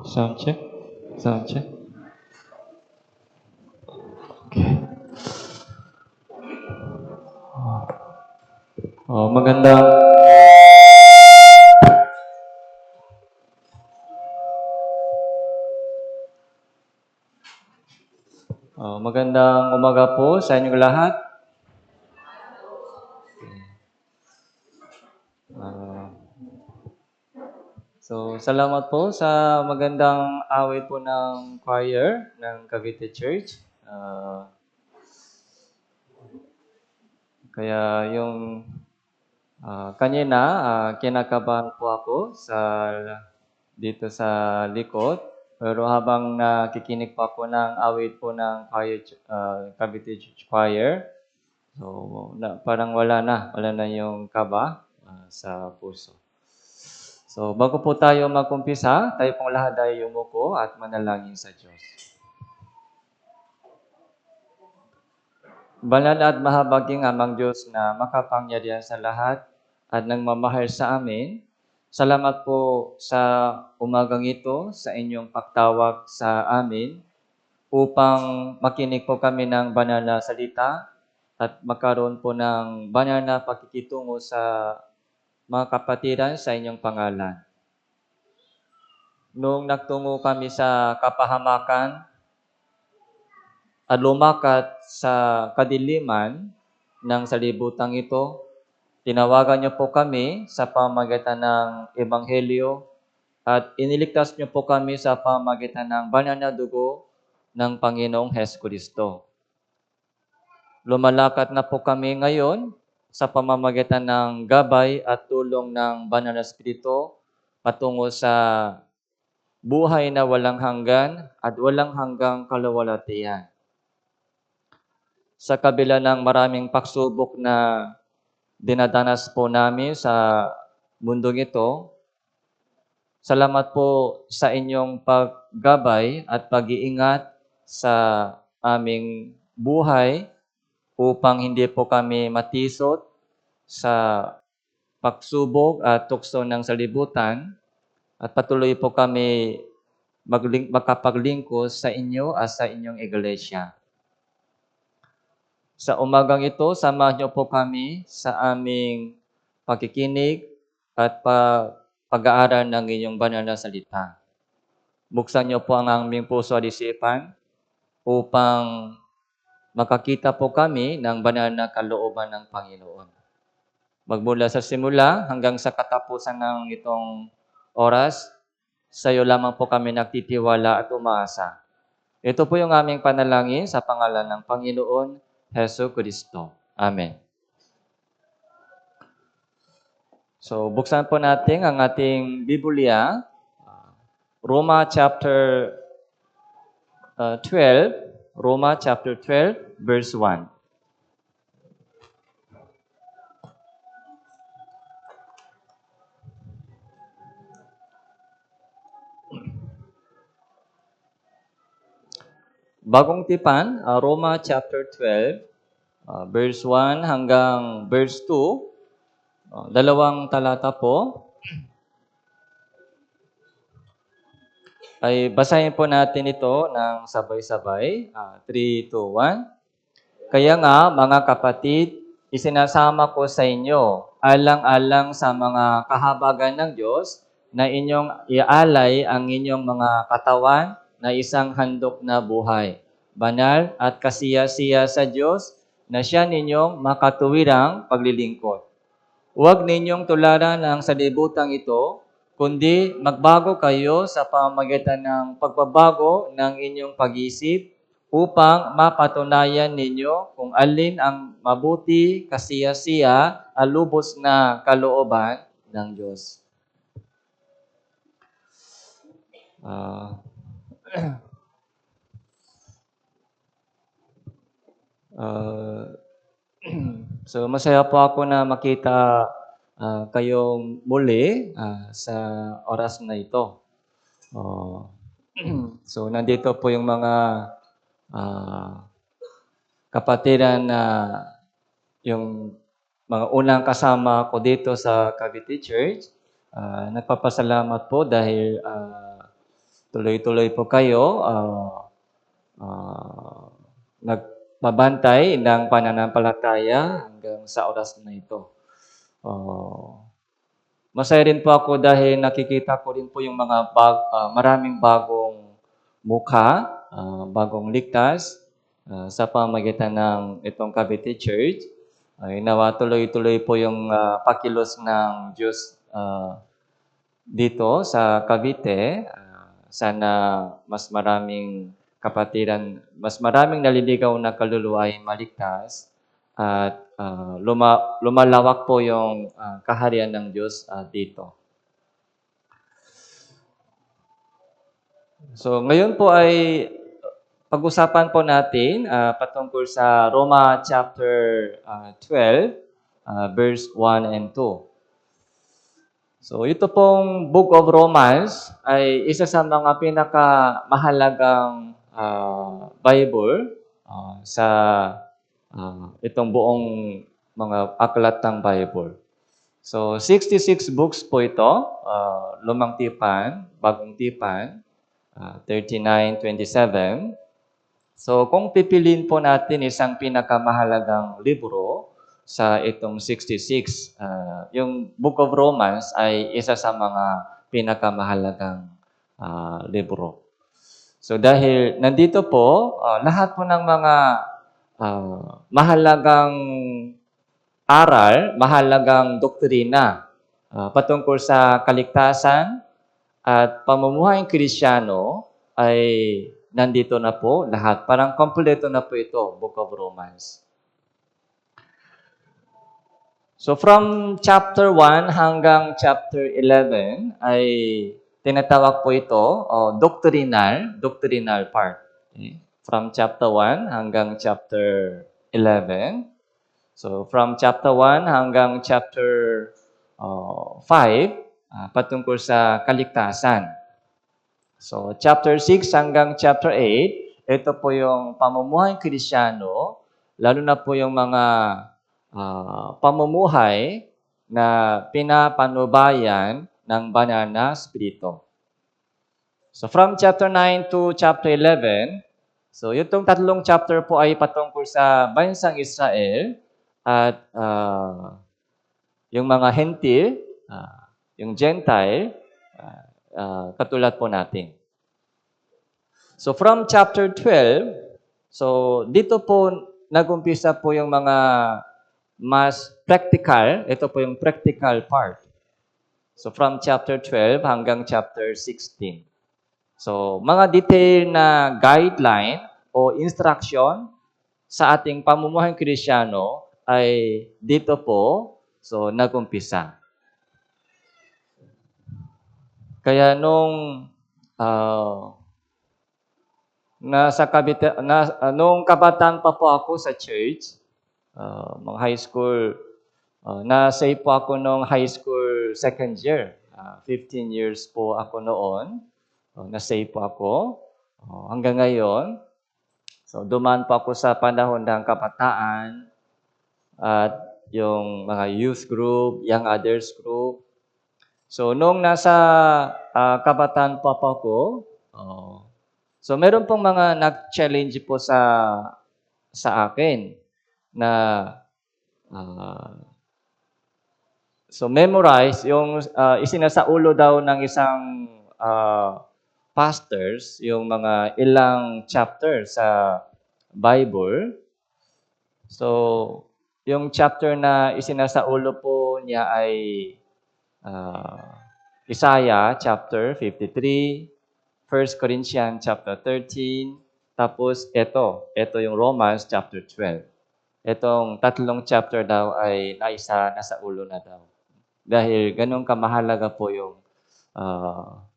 Sound check. Sound check. Okay. Magandang magandang umaga po sa inyong lahat. Salamat po sa magandang awit po ng choir ng Cavite Church. Kaya yung kanina, kinakabahan po ako dito sa likod. Pero habang nakikinig pa ako ng awit po ng choir, Cavite Church Choir, parang wala na yung kaba sa puso. So, bago po tayo mag-umpisa, tayo pong lahat ay umupo at manalangin sa Diyos. Banal at mahabaging Amang Diyos na makapangyarihan sa lahat at nagmamahal sa amin, salamat po sa umagang ito, sa inyong pagtawag sa amin upang makinig po kami ng banal na salita at magkaroon po ng banal na pakikitungo sa mga kapatiran sa inyong pangalan. Noong nagtungo kami sa kapahamakan at lumakat sa kadiliman ng salibutang ito, tinawagan niyo po kami sa pamamagitan ng Ebanghelyo at iniligtas niyo po kami sa pamamagitan ng banal na dugo ng Panginoong Hesukristo. Lumalakat na po kami ngayon sa pamamagitan ng gabay at tulong ng Banal na Espiritu patungo sa buhay na walang hanggan at walang hanggang kaluwalhatian. Sa kabila ng maraming pagsubok na dinadanas po namin sa mundong ito, salamat po sa inyong paggabay at pag-iingat sa aming buhay upang hindi po kami matisot sa pagsubok at tukso ng salibutan at patuloy po kami makapaglingkod sa inyo at sa inyong iglesia. Sa umagang ito, samahan niyo po kami sa aming pakikinig at pag-aaral ng inyong banal na salita. Buksan niyo po ang aming puso at isipan upang makakita po kami ng banal na kalooban ng Panginoon. Magmula sa simula hanggang sa katapusan ng itong oras, sa iyo lamang po kami nagtitiwala at umaasa. Ito po yung aming panalangin sa pangalan ng Panginoon Hesukristo. Amen. So, buksan po natin ang ating Biblia, Roma chapter 12, Roma chapter 12, verse 1. Bagong Tipan, Roma chapter 12, verse 1 hanggang verse 2, dalawang talata po. Ay basahin po natin ito ng sabay-sabay. 3, 2, 1. Kaya nga, mga kapatid, isinasama ko sa inyo, alang-alang sa mga kahabagan ng Diyos, na inyong ialay ang inyong mga katawan na isang handog na buhay, banal at kasiya-siya sa Diyos, na siya ninyong makatuwirang paglilingkod. Huwag ninyong tularan ang salibutang ito, kundi magbago kayo sa pamamagitan ng pagbabago ng inyong pag-isip upang mapatunayan ninyo kung alin ang mabuti, kasiya-siya, lubos na kalooban ng Diyos. So masaya po ako na makita kayong muli sa oras na ito. So nandito po yung mga kapatiran na yung mga unang kasama ko dito sa Cavite Church. Nagpapasalamat po dahil tuloy-tuloy po kayo nagpabantay ng pananampalataya hanggang sa oras na ito. Masaya rin po ako dahil nakikita ko rin po yung mga maraming bagong mukha, bagong ligtas sa pamagitan ng itong Cavite Church. Ay nawa tuloy-tuloy po yung pakilos ng Diyos dito sa Cavite. Sana mas maraming kapatiran, mas maraming naliligaw na kaluluwa ay maligtas at lumalawak po yung kaharian ng Diyos dito. So ngayon po ay pag-usapan po natin patungkol sa Roma chapter 12, verse 1 and 2. So ito pong Book of Romans ay isa sa mga pinakamahalagang Bible sa itong buong mga aklat ng Bible. So 66 books po ito, Lumang Tipan, Bagong Tipan, 39:27. So kung pipiliin po natin isang pinakamahalagang libro sa itong 66, yung Book of Romans ay isa sa mga pinakamahalagang libro. So dahil nandito po, lahat po ng mga mahalagang aral, mahalagang doktrina patungkol sa kaligtasan at pamumuhayang Kristiyano ay nandito na po lahat. Parang kompleto na po ito, Book of Romans. So from chapter 1 hanggang chapter 11 ay tinatawag po ito doctrinal part. Okay? From chapter 1 hanggang chapter 11. So from chapter 1 hanggang chapter 5 patungkol sa kaligtasan. So chapter 6 hanggang chapter 8, ito po yung pamumuhay Kristiyano, lalo na po yung mga pamumuhay na pinapanubayan ng banal na Espiritu. So from chapter 9 to chapter 11, so itong tatlong chapter po ay patungkol sa bansang Israel at yung mga hentil, yung Gentile, katulad po natin. So from chapter 12, so dito po nag-umpisa po yung mga mas practical, ito po yung practical part. So from chapter 12 hanggang chapter 16. So mga detail na guideline o instruction sa ating pamumuhay Kristiyano ay dito po nag-umpisa. Kaya nung nung kabataan pa po ako sa church, mga high school, na-save po ako nung high school second year. 15 years po ako noon. Na-save po ako hanggang ngayon. So dumaan po ako sa panahon ng kabataan at yung mga youth group, young adults group. So nung nasa kabataan pa po ako, so meron pong mga nag-challenge po sa akin na memorize yung isinasaulo daw ng isang pastors yung mga ilang chapter sa Bible. So yung chapter na isinasaulo po niya ay Isaiah chapter 53, 1 Corinthians chapter 13, tapos ito yung Romans chapter 12. Itong tatlong chapter daw ay nasa ulo na daw. Dahil ganun kamahalaga po yung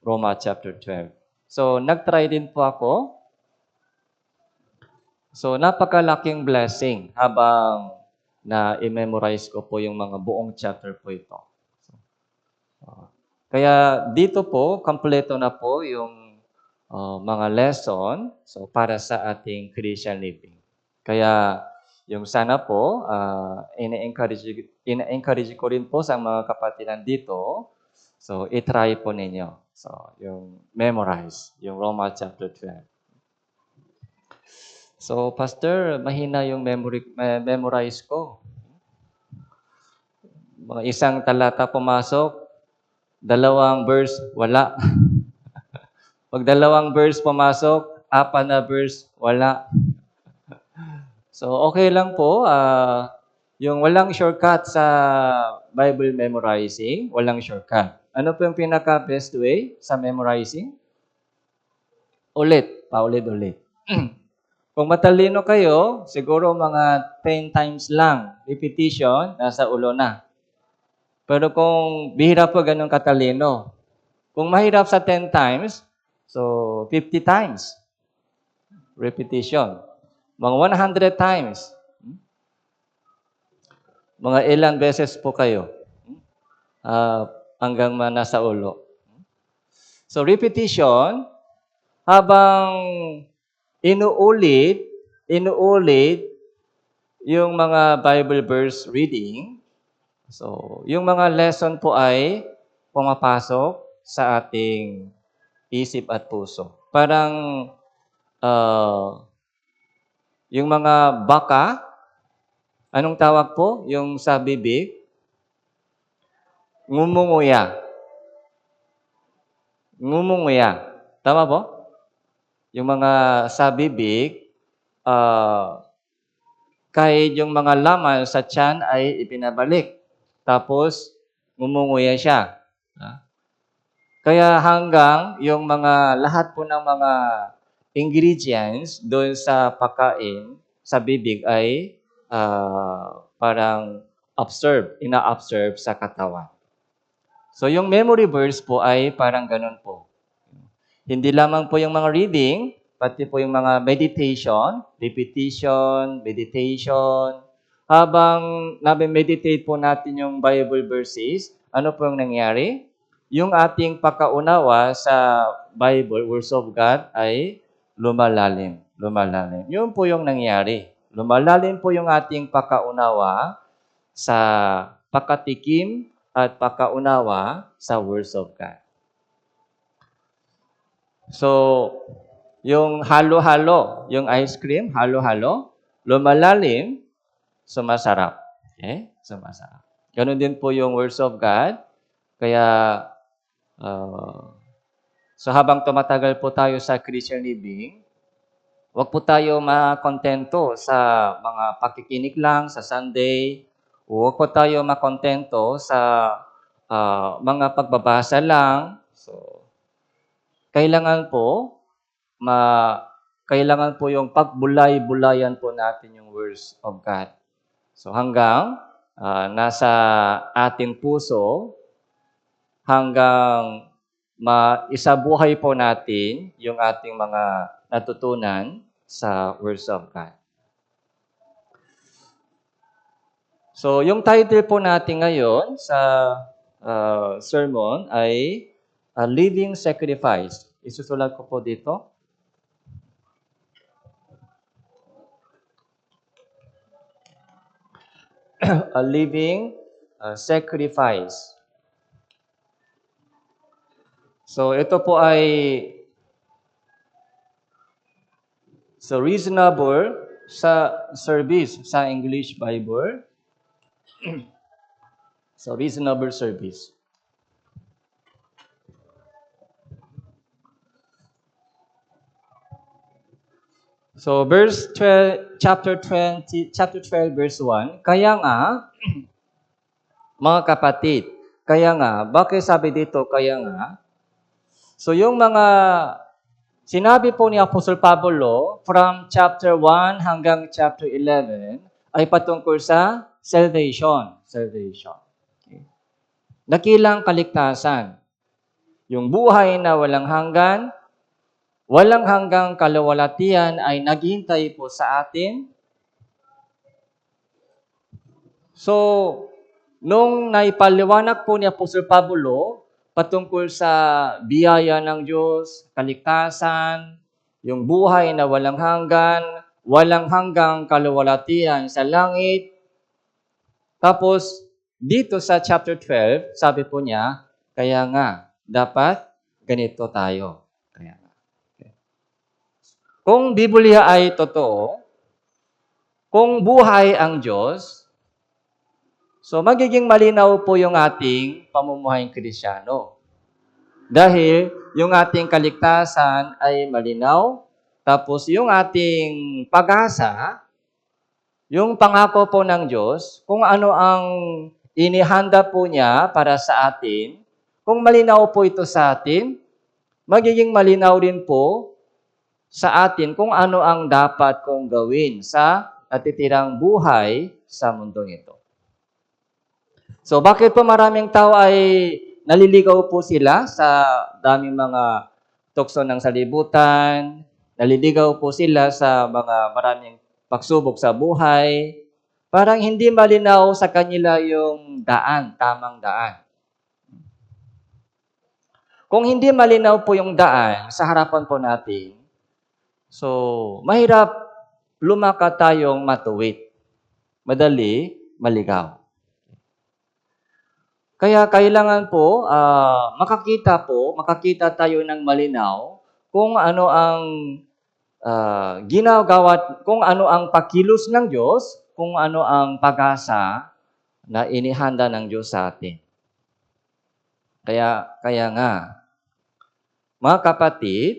Roma chapter 12. So, nag-try din po ako. So, napakalaking blessing habang na-memorize ko po yung mga buong chapter po ito. Kaya dito po, kompleto na po yung mga lesson para sa ating Christian living. Kaya yung sana po, ina-encourage ko rin po sa mga kapatiran dito So, itry po ninyo. So, yung memorize, yung Romans chapter 12. So, Pastor, mahina yung memorize ko. Mga isang talata pumasok, dalawang verse, wala. Pag dalawang verse pumasok, apat na verse, wala. So, okay lang po. Yung walang shortcut sa Bible memorizing, walang shortcut. Ano po yung pinaka-best way sa memorizing? Ulit, paulit-ulit. Kung matalino kayo, siguro mga 10 times lang. Repetition, nasa ulo na. Pero kung bihira po ganun katalino, kung mahirap sa 10 times, so 50 times. Repetition. Mga 100 times. Mga ilang beses po kayo hanggang nasa ulo. So repetition, habang inuulit yung mga Bible verse reading, so yung mga lesson po ay pumapasok sa ating isip at puso. Parang yung mga baka, anong tawag po? Yung sa bibig, ngumunguya. Ngumunguya. Tama po? Yung mga sa bibig, kahit yung mga laman sa tiyan ay ipinabalik. Tapos, ngumunguya siya. Kaya hanggang yung mga lahat po ng mga ingredients doon sa pagkain, sa bibig ay parang ina-absorb sa katawan. So yung memory verse po ay parang ganun po. Hindi lamang po yung mga reading, pati po yung mga repetition, meditation. Habang nabe-meditate po natin yung Bible verses, ano po yung nangyari? Yung ating pagkaunawa sa Bible, words of God, ay lumalalim. Yun po yung nangyari. Lumalalim po yung ating pagkaunawa sa pagkatikim at pagkaunawa sa words of God. So, yung halo-halo, yung ice cream, halo-halo, lumalalim, sumasarap. Okay? Sumasarap. Ganun din po yung words of God. Kaya, so habang tumatagal po tayo sa Christian living, wag po tayo makontento sa mga pakikinig lang sa Sunday. Huwag po tayo makontento sa mga pagbabasa lang. So, kailangan po yung pagbulay-bulayan po natin yung words of God. So hanggang nasa ating puso, hanggang maisabuhay po natin yung ating mga natutunan sa words of God. So yung title po natin ngayon sa sermon ay A Living Sacrifice. Isusulat ko po dito. A living sacrifice. So ito po ay reasonable sa service sa English Bible. So reasonable service. So chapter 12 verse 1, kaya nga mga kapatid, bakit sabi dito kaya nga? So yung mga sinabi po ni Apostle Pablo from chapter 1 hanggang chapter 11 ay patungkol sa salvation. Okay. Dakilang kaligtasan. Yung buhay na walang hanggang kaluwalhatian ay naghihintay po sa atin. So, nung naipaliwanag po ni Apostol Pablo patungkol sa biyaya ng Diyos, kaligtasan, yung buhay na walang hanggang kaluwalhatian sa langit. Tapos, dito sa chapter 12, sabi po niya, Kaya nga, dapat ganito tayo. Kaya nga. Okay. Kung Biblia ay totoo, kung buhay ang Diyos, so magiging malinaw po yung ating pamumuhay Kristyano. Dahil yung ating kaligtasan ay malinaw, tapos yung ating pag-asa, yung pangako po ng Diyos, kung ano ang inihanda po niya para sa atin, kung malinaw po ito sa atin, magiging malinaw rin po sa atin kung ano ang dapat kong gawin sa natitirang buhay sa mundong ito. So bakit po maraming tao ay naliligaw po sila sa daming mga tukso ng salibutan, naliligaw po sila sa mga maraming pagsubok sa buhay, parang hindi malinaw sa kanila yung daan, tamang daan. Kung hindi malinaw po yung daan sa harapan po natin, so mahirap lumakad tayong matuwid. Madali maligaw. Kaya kailangan po makakita tayo ng malinaw kung ano ang ginagawa, kung ano ang pakilos ng Diyos, kung ano ang pag-asa na inihanda ng Diyos sa atin. Kaya nga, mga kapatid,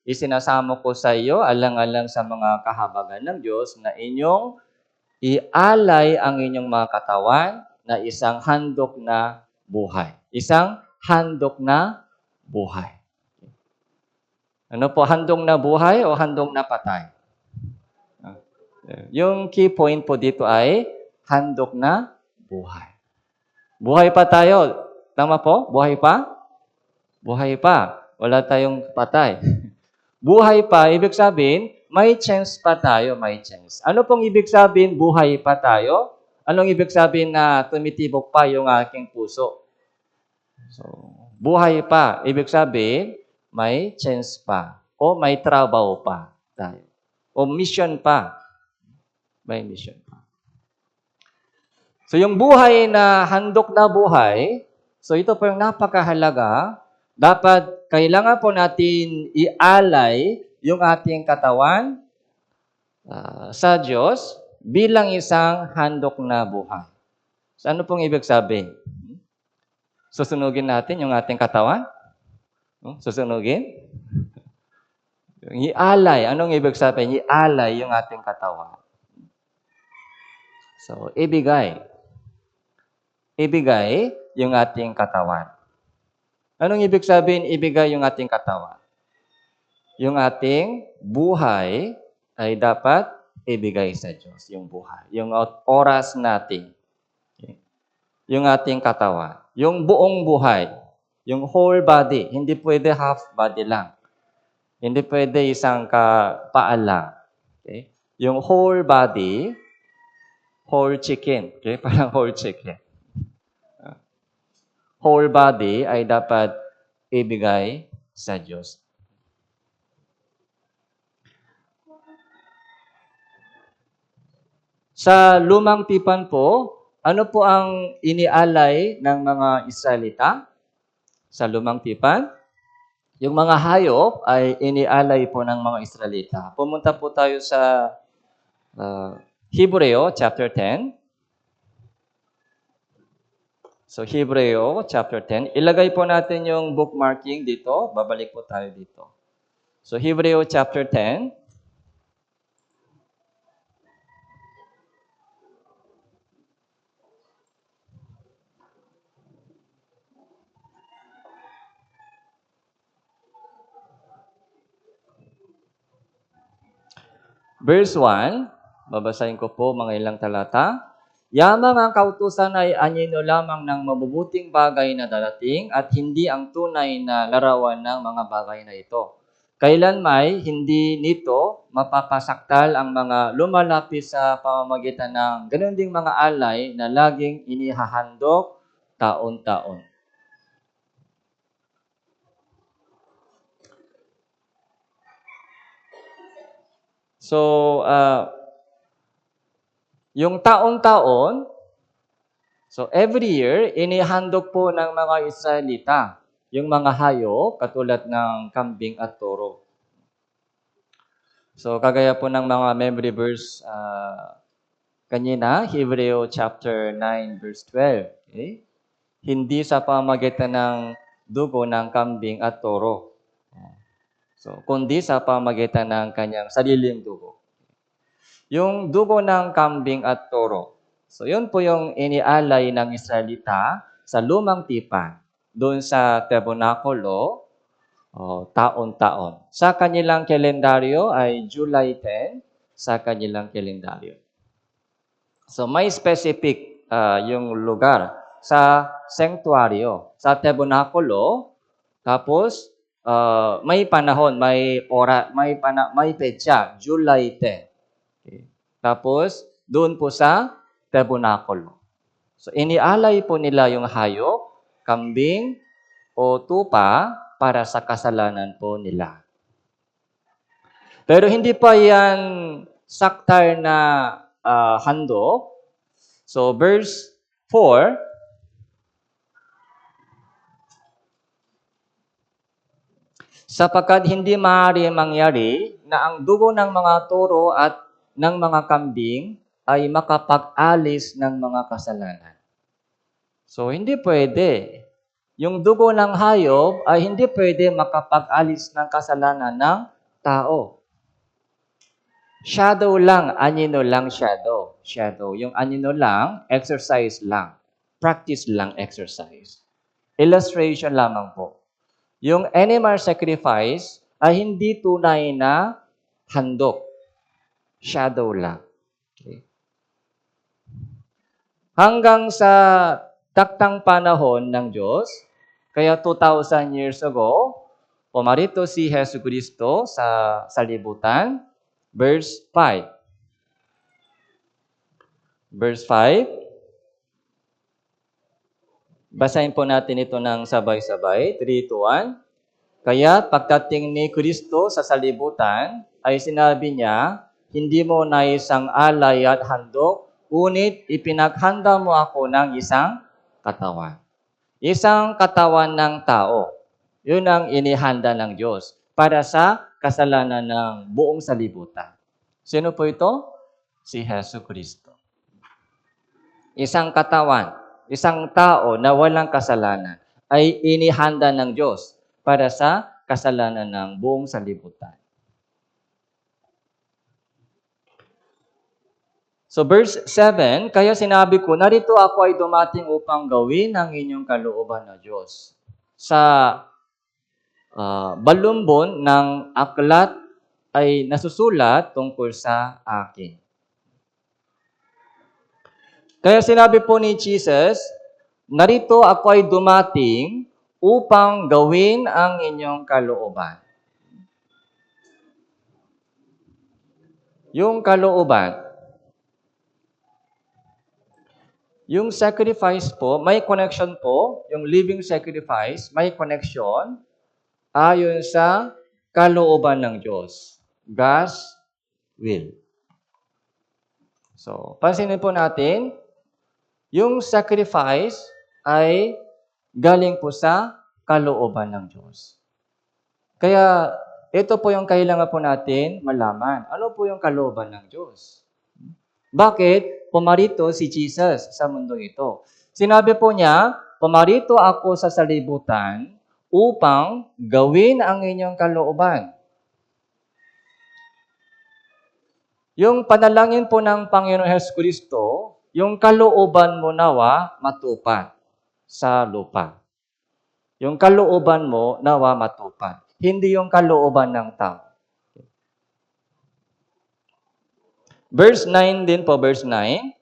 isinasamo ko sa iyo alang-alang sa mga kahabagan ng Diyos na inyong ialay ang inyong mga katawan na isang handog na buhay. Isang handog na buhay. Ano po, handog na buhay o handog na patay? Yung key point po dito ay handog na buhay. Buhay pa tayo. Tama po? Buhay pa? Buhay pa. Wala tayong patay. Buhay pa, ibig sabihin, may chance pa tayo, may chance. Ano pong ibig sabihin, buhay pa tayo? Anong ibig sabihin na tumitibok pa yung aking puso? So, buhay pa, ibig sabihin, may chance pa. O may trabaho pa tayo. O mission pa. May mission pa. So, yung buhay na handog na buhay, so ito po yung napakahalaga. Dapat, kailangan po natin ialay yung ating katawan sa Diyos bilang isang handog na buhay. So, ano pong ibig sabihin? Susunugin natin yung ating katawan? Susunugin? Ialay. Anong ibig sabihin? Ialay yung ating katawan. So, ibigay. Ibigay yung ating katawan. Anong ibig sabihin, ibigay yung ating katawan? Yung ating buhay ay dapat ibigay sa Diyos, yung buhay. Yung oras natin. Yung ating katawan. Yung buong buhay. Yung whole body. Hindi pwede half body lang. Hindi pwede isang paa lang. Okay? Yung whole body, whole chicken. Okay? Parang whole chicken. Whole body ay dapat ibigay sa Diyos. Sa lumang tipan po, ano po ang inialay ng mga Israelita? Sa lumang tipan, yung mga hayop ay inialay po ng mga Israelita. Pumunta po tayo sa Hebreo chapter 10. So, Hebreo chapter 10. Ilagay po natin yung bookmarking dito. Babalik po tayo dito. So, Hebreo chapter 10. Verse 1. Babasahin ko po mga ilang talata. Yamang ang kautusan ay anyino lamang ng mabubuting bagay na darating at hindi ang tunay na larawan ng mga bagay na ito. Kailanmay hindi nito mapapasaktal ang mga lumalapit sa pamamagitan ng ganun ding mga alay na laging inihahandog taon-taon. So, yung taon-taon, So every year, inihandog po ng mga Israelita yung mga hayop katulad ng kambing at toro. So kagaya po ng mga memory verse kanina, Hebreo chapter 9 verse 12. Okay? Hindi sa pamamagitan ng dugo ng kambing at toro. So, kundi sa pamamagitan ng kanyang sariling dugo. Yung dugo ng kambing at toro. So, yun po yung inialay ng Israelita sa lumang tipan doon sa tabernakulo taon-taon. Sa kanilang kalendaryo ay July 10 sa kanilang kalendaryo. So, may specific yung lugar sa sanctuaryo, sa tabernakulo, tapos may panahon, may petsa, July 10. Okay. Tapos, doon po sa tabernakulo. So, inialay po nila yung hayop, kambing, o tupa para sa kasalanan po nila. Pero hindi pa yan saktar na handog. So, verse 4, sapagkat hindi maaari mangyari na ang dugo ng mga toro at ng mga kambing ay makapag-alis ng mga kasalanan. So, hindi pwede. Yung dugo ng hayop ay hindi pwede makapag-alis ng kasalanan ng tao. Shadow lang, anino lang shadow. Shadow. Yung anino lang, exercise lang. Practice lang exercise. Illustration lamang po. Yung animal sacrifice ay hindi tunay na handog. Shadow lang. Okay. Hanggang sa taktang panahon ng Diyos, kaya 2,000 years ago, pumarito si Hesus Kristo sa salibutan. Verse 5. Verse 5. Basahin po natin ito ng sabay-sabay. 3, 2, 1. Kaya pagdating ni Kristo sa salibutan, ay sinabi niya, hindi mo naisang alay at handog, ngunit ipinaghanda mo ako ng isang katawan. Isang katawan ng tao. Yun ang inihanda ng Diyos para sa kasalanan ng buong salibutan. Sino po ito? Si Hesus Kristo. Isang katawan, isang tao na walang kasalanan ay inihanda ng Diyos para sa kasalanan ng buong salibutan. So verse 7, kaya sinabi ko, narito ako ay dumating upang gawin ang inyong kalooban na Diyos. Sa balumbon ng aklat ay nasusulat tungkol sa akin. Kaya sinabi po ni Jesus, narito ako ay dumating upang gawin ang inyong kalooban. Yung kalooban, yung sacrifice po, may connection po, yung living sacrifice, may connection ayon sa kalooban ng Diyos. God's will. So, pansinin po natin, yung sacrifice ay galing po sa kalooban ng Diyos. Kaya, ito po yung kailangan po natin malaman. Ano po yung kalooban ng Diyos? Bakit pumarito si Jesus sa mundo ito? Sinabi po niya, pumarito ako sa salibutan upang gawin ang inyong kalooban. Yung panalangin po ng Panginoon Hesus Kristo, yung kalooban mo nawa matupad sa lupa. Yung kalooban mo nawa matupad. Hindi yung kalooban ng tao. Verse 9 din po, verse 9.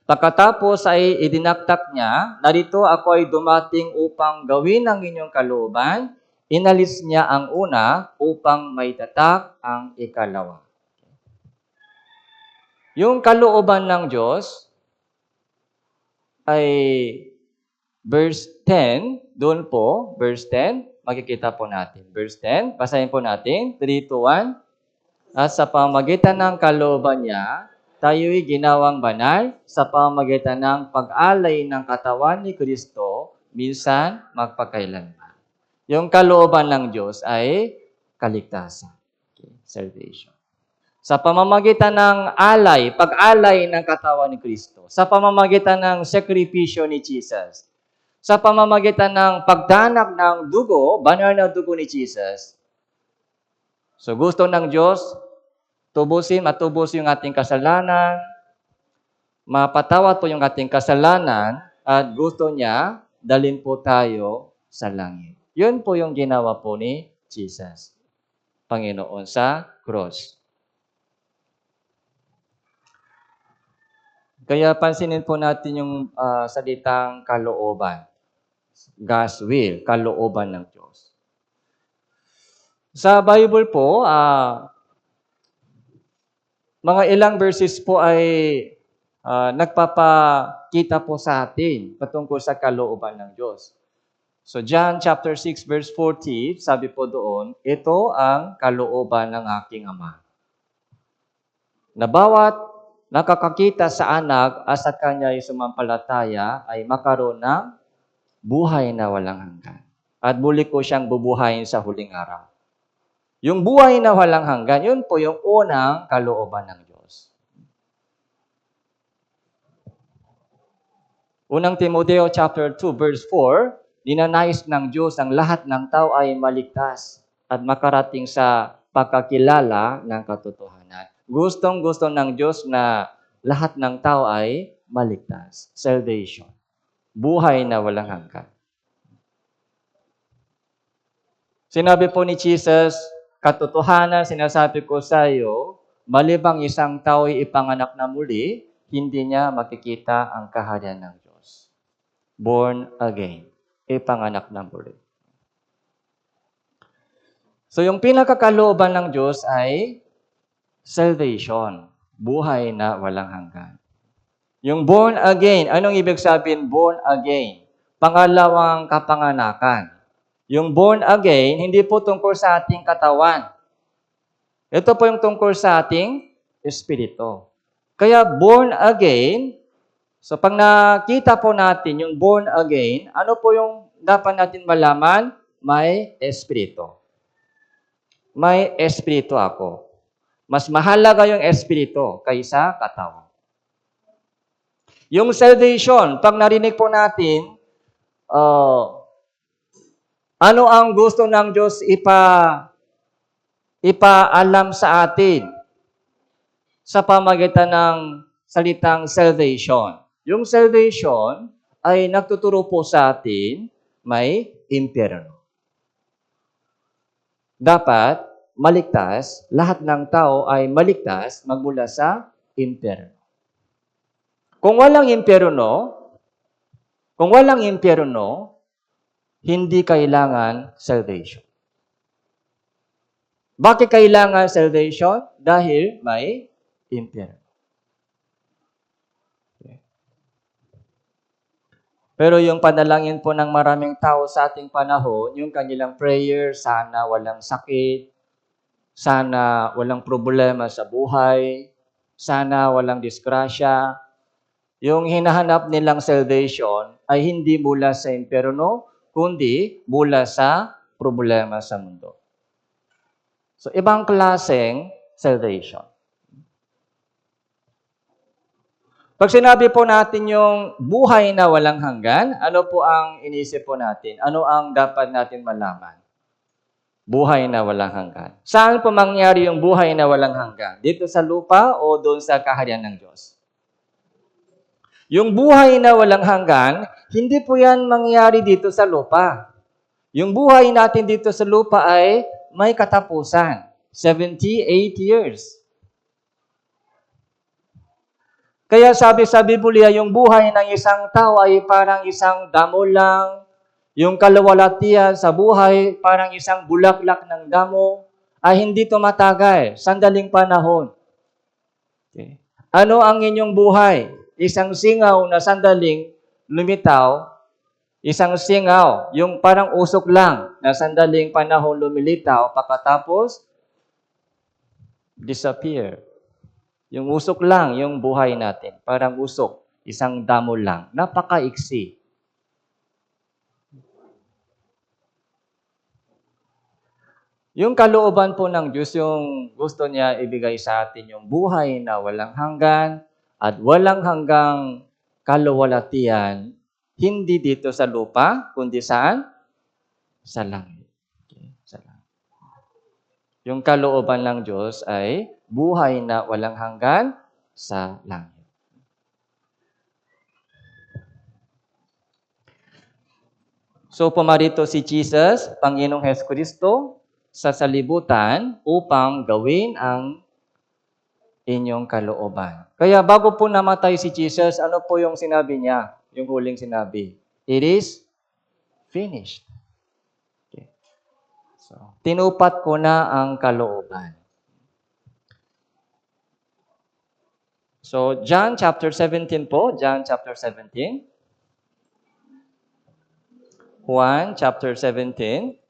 Pagkatapos ay idinaktak niya, narito ako ay dumating upang gawin ang inyong kalooban. Inalis niya ang una upang maitatak ang ikalawa. Yung kalooban ng Diyos ay verse 10, doon po, verse 10, makikita po natin. Verse 10, basahin po natin, 3, 2, 1. At sa pamagitan ng kalooban niya, tayo'y ginawang banal sa pamamagitan ng pag-alay ng katawan ni Kristo, minsan magpakailanman. Yung kalooban ng Diyos ay kaligtasan. Okay, salvation. Sa pamamagitan ng pag-alay ng katawan ni Kristo, sa pamamagitan ng sakripisyo ni Jesus, sa pamamagitan ng pagdanak ng dugo, banal na dugo ni Jesus. So gusto ng Diyos, matubos yung ating kasalanan, mapatawad po yung ating kasalanan, at gusto niya, dalhin po tayo sa langit. Yun po yung ginawa po ni Jesus, Panginoon sa cross. Kaya pansinin po natin yung salitang kalooban. God's will, kalooban ng Diyos. Sa Bible po, mga ilang verses po ay nagpapakita po sa atin patungkol sa kalooban ng Diyos. So John chapter 6 verse 40, sabi po doon, ito ang kalooban ng aking Ama. Na bawat nakakakita sa anak at sa kanya ay sumampalataya ay makaroon ng buhay na walang hanggan. At muli ko siyang bubuhayin sa huling araw. Yung buhay na walang hanggan, yun po yung unang kalooban ng Diyos. Unang Timoteo chapter 2 verse 4, ninanais ng Diyos ang lahat ng tao ay maligtas at makarating sa pagkakilala ng katotohanan. Gustong-gusto ng Diyos na lahat ng tao ay maligtas. Salvation. Buhay na walang hanggan. Sinabi po ni Jesus, katotohanan, sinasabi ko sa iyo, malibang isang tao ay ipanganak na muli, hindi niya makikita ang kaharian ng Diyos. Born again. Ipanganak na muli. So yung pinakakalooban ng Diyos ay salvation. Buhay na walang hanggan. Yung born again, anong ibig sabihin born again? Pangalawang kapanganakan. Yung born again, hindi po tungkol sa ating katawan. Ito po yung tungkol sa ating espiritu. Kaya born again, so pag nakita po natin yung born again, ano po yung dapat natin malaman? May espiritu. May espiritu ako. Mas mahalaga yung espiritu kaysa katawan. Yung salvation, pag narinig po natin, ano ang gusto ng Diyos ipaalam sa atin sa pamagitan ng salitang salvation? Yung salvation ay nagtuturo po sa atin may impyerno. Dapat maligtas, lahat ng tao ay maligtas magmula sa impyerno. Kung walang impyerno, hindi kailangan salvation. Bakit kailangan salvation? Dahil may impyerno. Okay. Pero yung panalangin po ng maraming tao sa ating panahon, yung kanilang prayer, sana walang sakit, sana walang problema sa buhay, sana walang disgrasya. Yung hinahanap nilang salvation ay hindi mula sa impyerno, kundi mula sa problema sa mundo. So, ibang klaseng salvation. Pag sinabi po natin yung buhay na walang hanggan, ano po ang inisip po natin? Ano ang dapat natin malaman? Buhay na walang hanggan. Saan po mangyari yung buhay na walang hanggan? Dito sa lupa o doon sa kaharian ng Diyos? Yung buhay na walang hanggan, hindi po yan mangyari dito sa lupa. Yung buhay natin dito sa lupa ay may katapusan. 78 years. Kaya sabi sa Biblia, yung buhay ng isang tao ay parang isang damo lang. Yung kalawalatian sa buhay, parang isang bulaklak ng damo, ay hindi tumatagal. Sandaling panahon. Okay. Ano ang inyong buhay? Isang singaw na sandaling lumitaw, isang singaw, yung parang usok lang na sandaling panahon lumilitaw, pagkatapos, disappear. Yung usok lang, yung buhay natin. Parang usok, isang damo lang. Napakaiksi. Yung kalooban po ng Diyos, yung gusto niya ibigay sa atin yung buhay na walang hanggan at walang hanggang kaluwalhatian, hindi dito sa lupa, kundi saan? Sa langit. Okay, sa langit. Yung kalooban ng Diyos ay buhay na walang hanggan sa langit. So pumarito si Jesus, Panginoong Hesus Kristo, sa salibutan upang gawin ang inyong kalooban. Kaya bago po namatay si Jesus, ano po yung sinabi niya? Yung huling sinabi. It is finished. Okay. So, tinupat ko na ang kalooban. So, John chapter 17 po. John chapter 17. Juan chapter 17.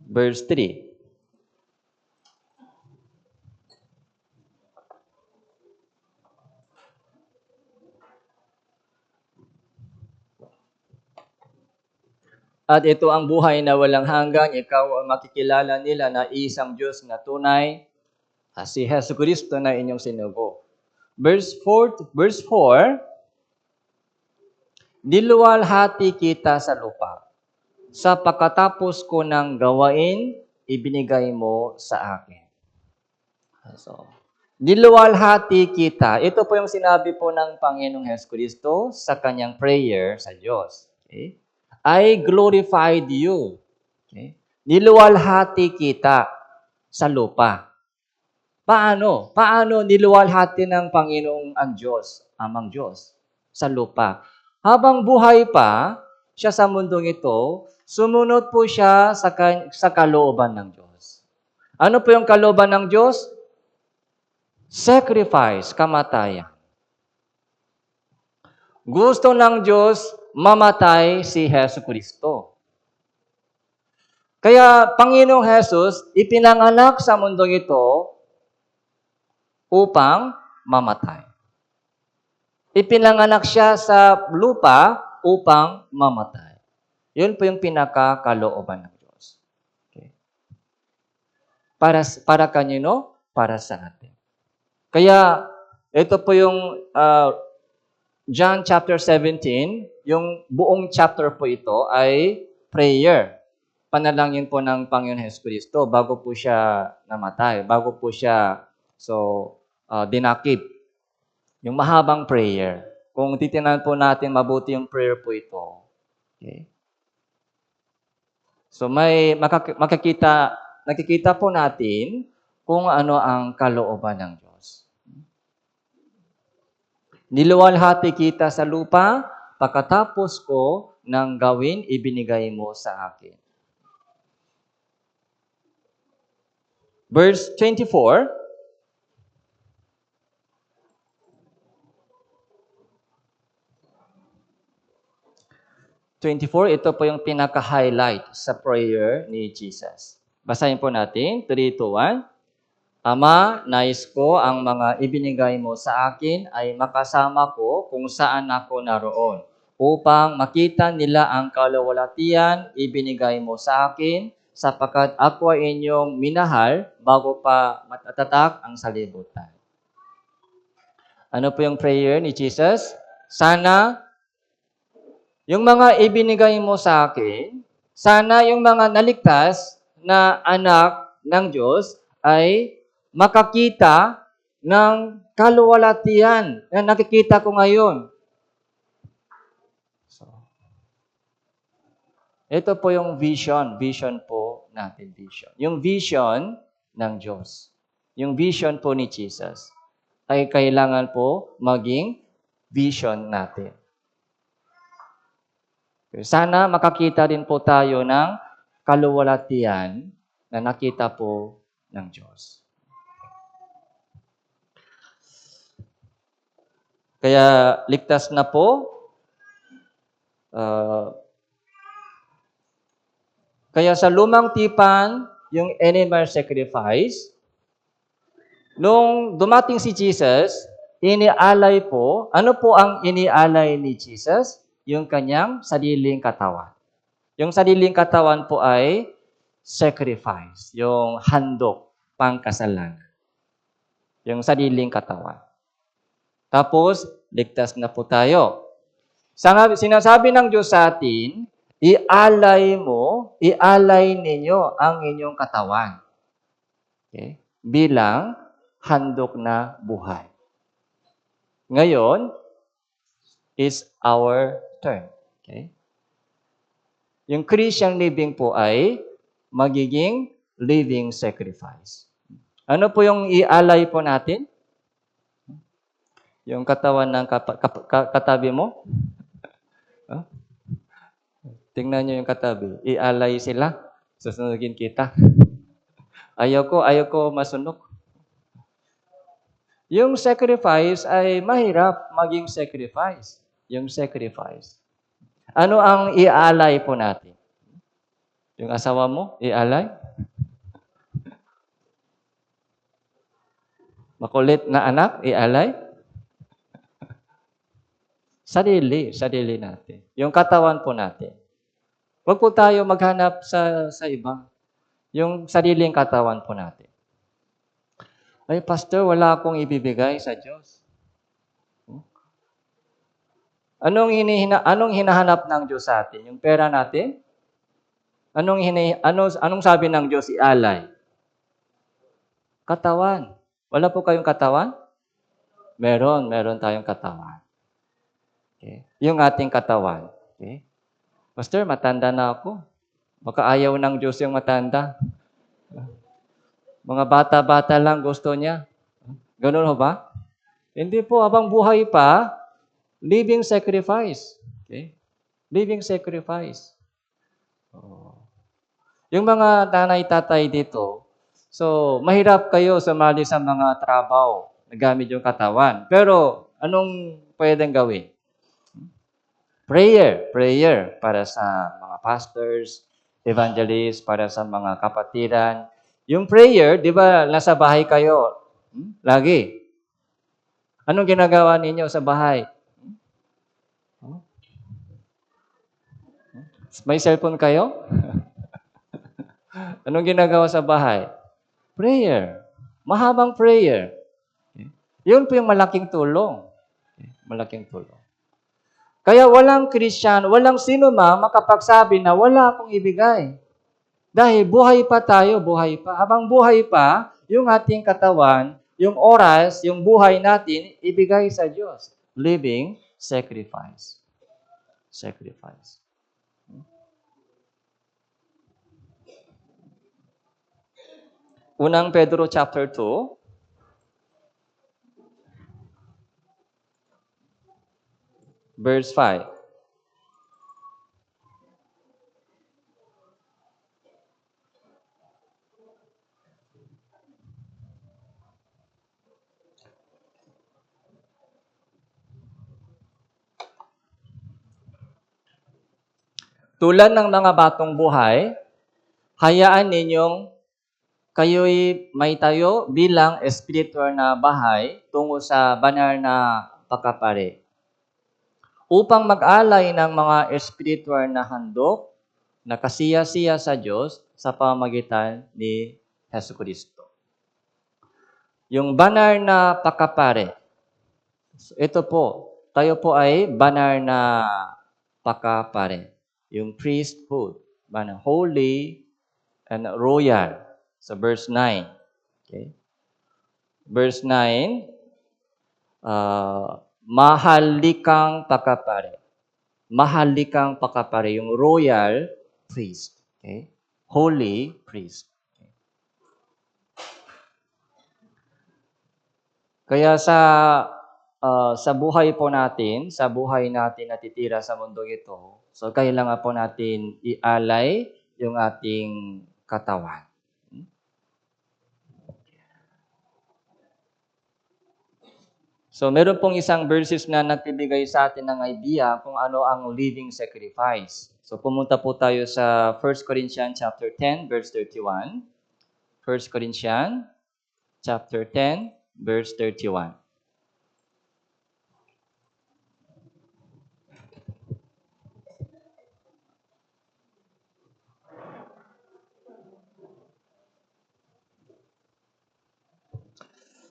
Verse 3. At ito ang buhay na walang hanggan, ikaw ang makikilala nila na isang Diyos na tunay, si Hesus Kristo na inyong sinugo. Verse 4, niluwalhati kita sa lupa. Sa pagkatapos ko ng gawain, ibinigay mo sa akin. So, niluwalhati kita. Ito po yung sinabi po ng Panginoong Hesus Kristo sa kanyang prayer sa Diyos. Okay? I glorified you. Okay? Niluwalhati kita sa lupa. Paano? Paano niluwalhati ng Panginoong ang Diyos, amang Diyos, sa lupa? Habang buhay pa siya sa mundong ito, sumunod po siya sa kalooban ng Diyos. Ano po yung kalooban ng Diyos? Sacrifice, kamatayan. Gusto ng Diyos mamatay si Hesus Kristo. Kaya Panginoong Hesus ipinanganak sa mundong ito upang mamatay. Ipinanganak siya sa lupa upang mamatay. Yun po yung pinakakalooban ng Diyos. Okay. Para kanino? Para sa atin. Kaya ito po yung John chapter 17, yung buong chapter po ito ay prayer. Panalangin po ng Panginoon Hesus Kristo bago po siya namatay, bago po siya dinakip. Yung mahabang prayer. Kung titinan po natin mabuti yung prayer po ito. Okay. So nakikita po natin kung ano ang kalooban ng Diyos. Niluwalhati kita sa lupa, pagkatapos ko ng gawin, ibinigay mo sa akin. Verse 24, ito po yung pinaka-highlight sa prayer ni Jesus. Basahin po natin, 3, 2, 1. Ama, nais ko ang mga ibinigay mo sa akin ay makasama ko kung saan ako naroon, upang makita nila ang kaluwalhatian ibinigay mo sa akin, sapagkat ako ay inyong minahal bago pa matatatak ang salibutan. Ano po yung prayer ni Jesus? Sana yung mga ibinigay mo sa akin, sana yung mga naligtas na anak ng Diyos ay makakita ng kaluwalhatian na nakikita ko ngayon. So, ito po yung vision po natin, vision. Yung vision ng Diyos. Yung vision po ni Jesus ay kailangan po maging vision natin. Sana makakita din po tayo ng kaluwalhatian na nakita po ng Diyos. Kaya ligtas na po, Kaya sa lumang tipan, yung animal sacrifice, nung dumating si Jesus, inialay po, ano po ang inialay ni Jesus? Yung kanyang sariling katawan. Yung sariling katawan po ay sacrifice, yung handog, pangkasalanan. Yung sariling katawan. Tapos, ligtas na po tayo. Sinasabi ng Diyos sa atin, ialay ninyo ang inyong katawan. Okay? Bilang handog na buhay. Ngayon is our turn. Okay? Yung Christian living po ay magiging living sacrifice. Ano po yung ialay po natin? Yung katawan ng katabi mo? Huh? Tingnan nyo yung katabi. Ialay sila. Susunugin kita. Ayaw ko masunog. Yung sacrifice ay mahirap maging sacrifice. Yung sacrifice. Ano ang ialay po natin? Yung asawa mo, ialay? Makulit na anak, ialay? Sarili natin. Yung katawan po natin. Huwag po tayo maghanap sa iba. Yung sariling katawan po natin. Ay, Pastor, wala akong ibibigay sa Diyos. Anong hinahanap ng Diyos sa atin? Yung pera natin? Anong sabi ng Diyos ialay? Katawan. Wala po kayong katawan? Meron tayong katawan. Okay. Yung ating katawan. Okay. Pastor, matanda na ako. Baka ayaw ng Diyos yung matanda. Mga bata-bata lang gusto niya. Ganun ho ba? Hindi po, habang buhay pa, living sacrifice. Okay? Living sacrifice. Oh. Yung mga nanay-tatay dito, so mahirap kayo sumali sa mga trabaho na gamit yung katawan. Pero anong pwedeng gawin? Prayer para sa mga pastors, evangelists, para sa mga kapatiran. Yung prayer, di ba, nasa bahay kayo? Lagi. Anong ginagawa ninyo sa bahay? May cellphone kayo? Anong ginagawa sa bahay? Prayer. Mahabang prayer. Yun po yung malaking tulong. Malaking tulong. Kaya walang Christian, walang sino makapagsabi na wala akong ibigay. Dahil buhay pa tayo, buhay pa. Habang buhay pa, yung ating katawan, yung oras, yung buhay natin, ibigay sa Diyos. Living sacrifice. Sacrifice. Unang Pedro chapter 2. Verse 5. Tulad ng mga batong buhay, hayaan ninyong kayo'y may tayo bilang espiritual na bahay tungo sa banal na pagkapare. Upang mag-alay ng mga espiritual na handog na kasiya-siya sa Diyos sa pamamagitan ni Jesucristo. Yung banal na pakapare. Ito po, tayo po ay banal na pakapare. Yung priesthood, banal, holy and royal. Sa verse 9. Okay? Verse 9, mahalikang pakapare. Mahalikang pakapare, yung royal priest. Okay? Holy priest. Okay? Kaya sa buhay po natin, sa buhay natin na titira sa mundo ito, so kailangan po natin ialay yung ating katawan. So, meron pong isang verses na nagbibigay sa atin ng idea kung ano ang living sacrifice. So pumunta po tayo sa 1 Corinthians chapter 10 verse 31. 1 Corinthians chapter 10 verse 31.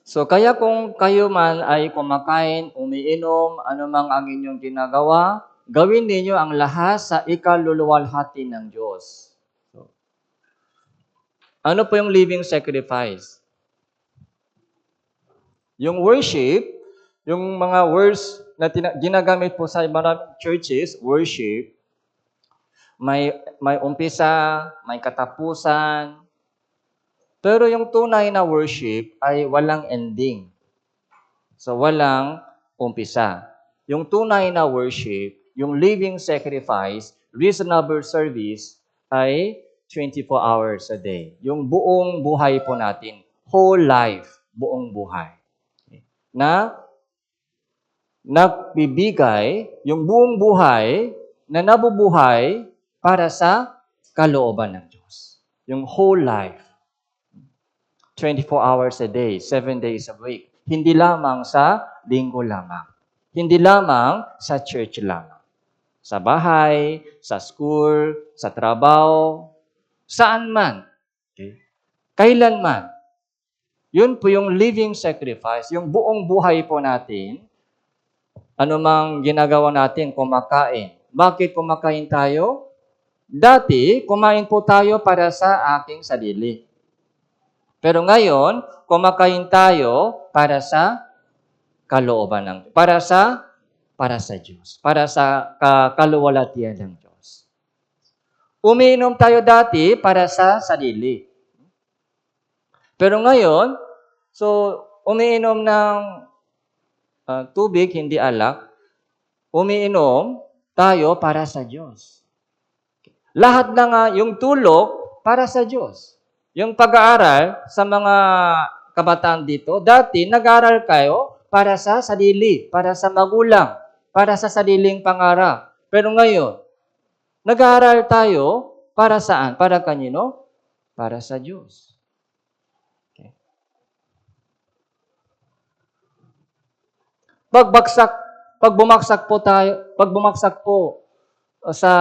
So kaya kung kayo man ay kumakain, umiinom, anumang ang inyong ginagawa, gawin ninyo ang lahat sa ikaluluwalhati ng Diyos. So, ano po yung living sacrifice? Yung worship, yung mga words na ginagamit po sa maraming churches, worship, may umpisa, may katapusan, pero yung tunay na worship ay walang ending. So, walang umpisa. Yung tunay na worship, yung living sacrifice, reasonable service, ay 24 hours a day. Yung buong buhay po natin. Whole life, buong buhay. Na nagbibigay yung buong buhay na nabubuhay para sa kalooban ng Diyos. Yung whole life. 24 hours a day, 7 days a week. Hindi lamang sa linggo lamang. Hindi lamang sa church lamang. Sa bahay, sa school, sa trabaho, saan man. Okay? Kailanman. Yun po yung living sacrifice, yung buong buhay po natin, anumang ginagawa natin, kumakain. Bakit kumakain tayo? Dati, kumain po tayo para sa aking sarili. Pero ngayon, kumakain tayo para sa kalooban ng Diyos. Para sa Diyos. Para sa kaluwalhatian ng Diyos. Umiinom tayo dati para sa sarili. Pero ngayon, so umiinom ng tubig, hindi alak. Umiinom tayo para sa Diyos. Lahat na yung tulog para sa Diyos. Yung pag-aaral sa mga kabataan dito, dati nag-aaral kayo para sa sarili, para sa magulang, para sa sariling pangarap. Pero ngayon, nag-aaral tayo para saan? Para kanino? Para sa Diyos. Okay. Pag bumagsak po sa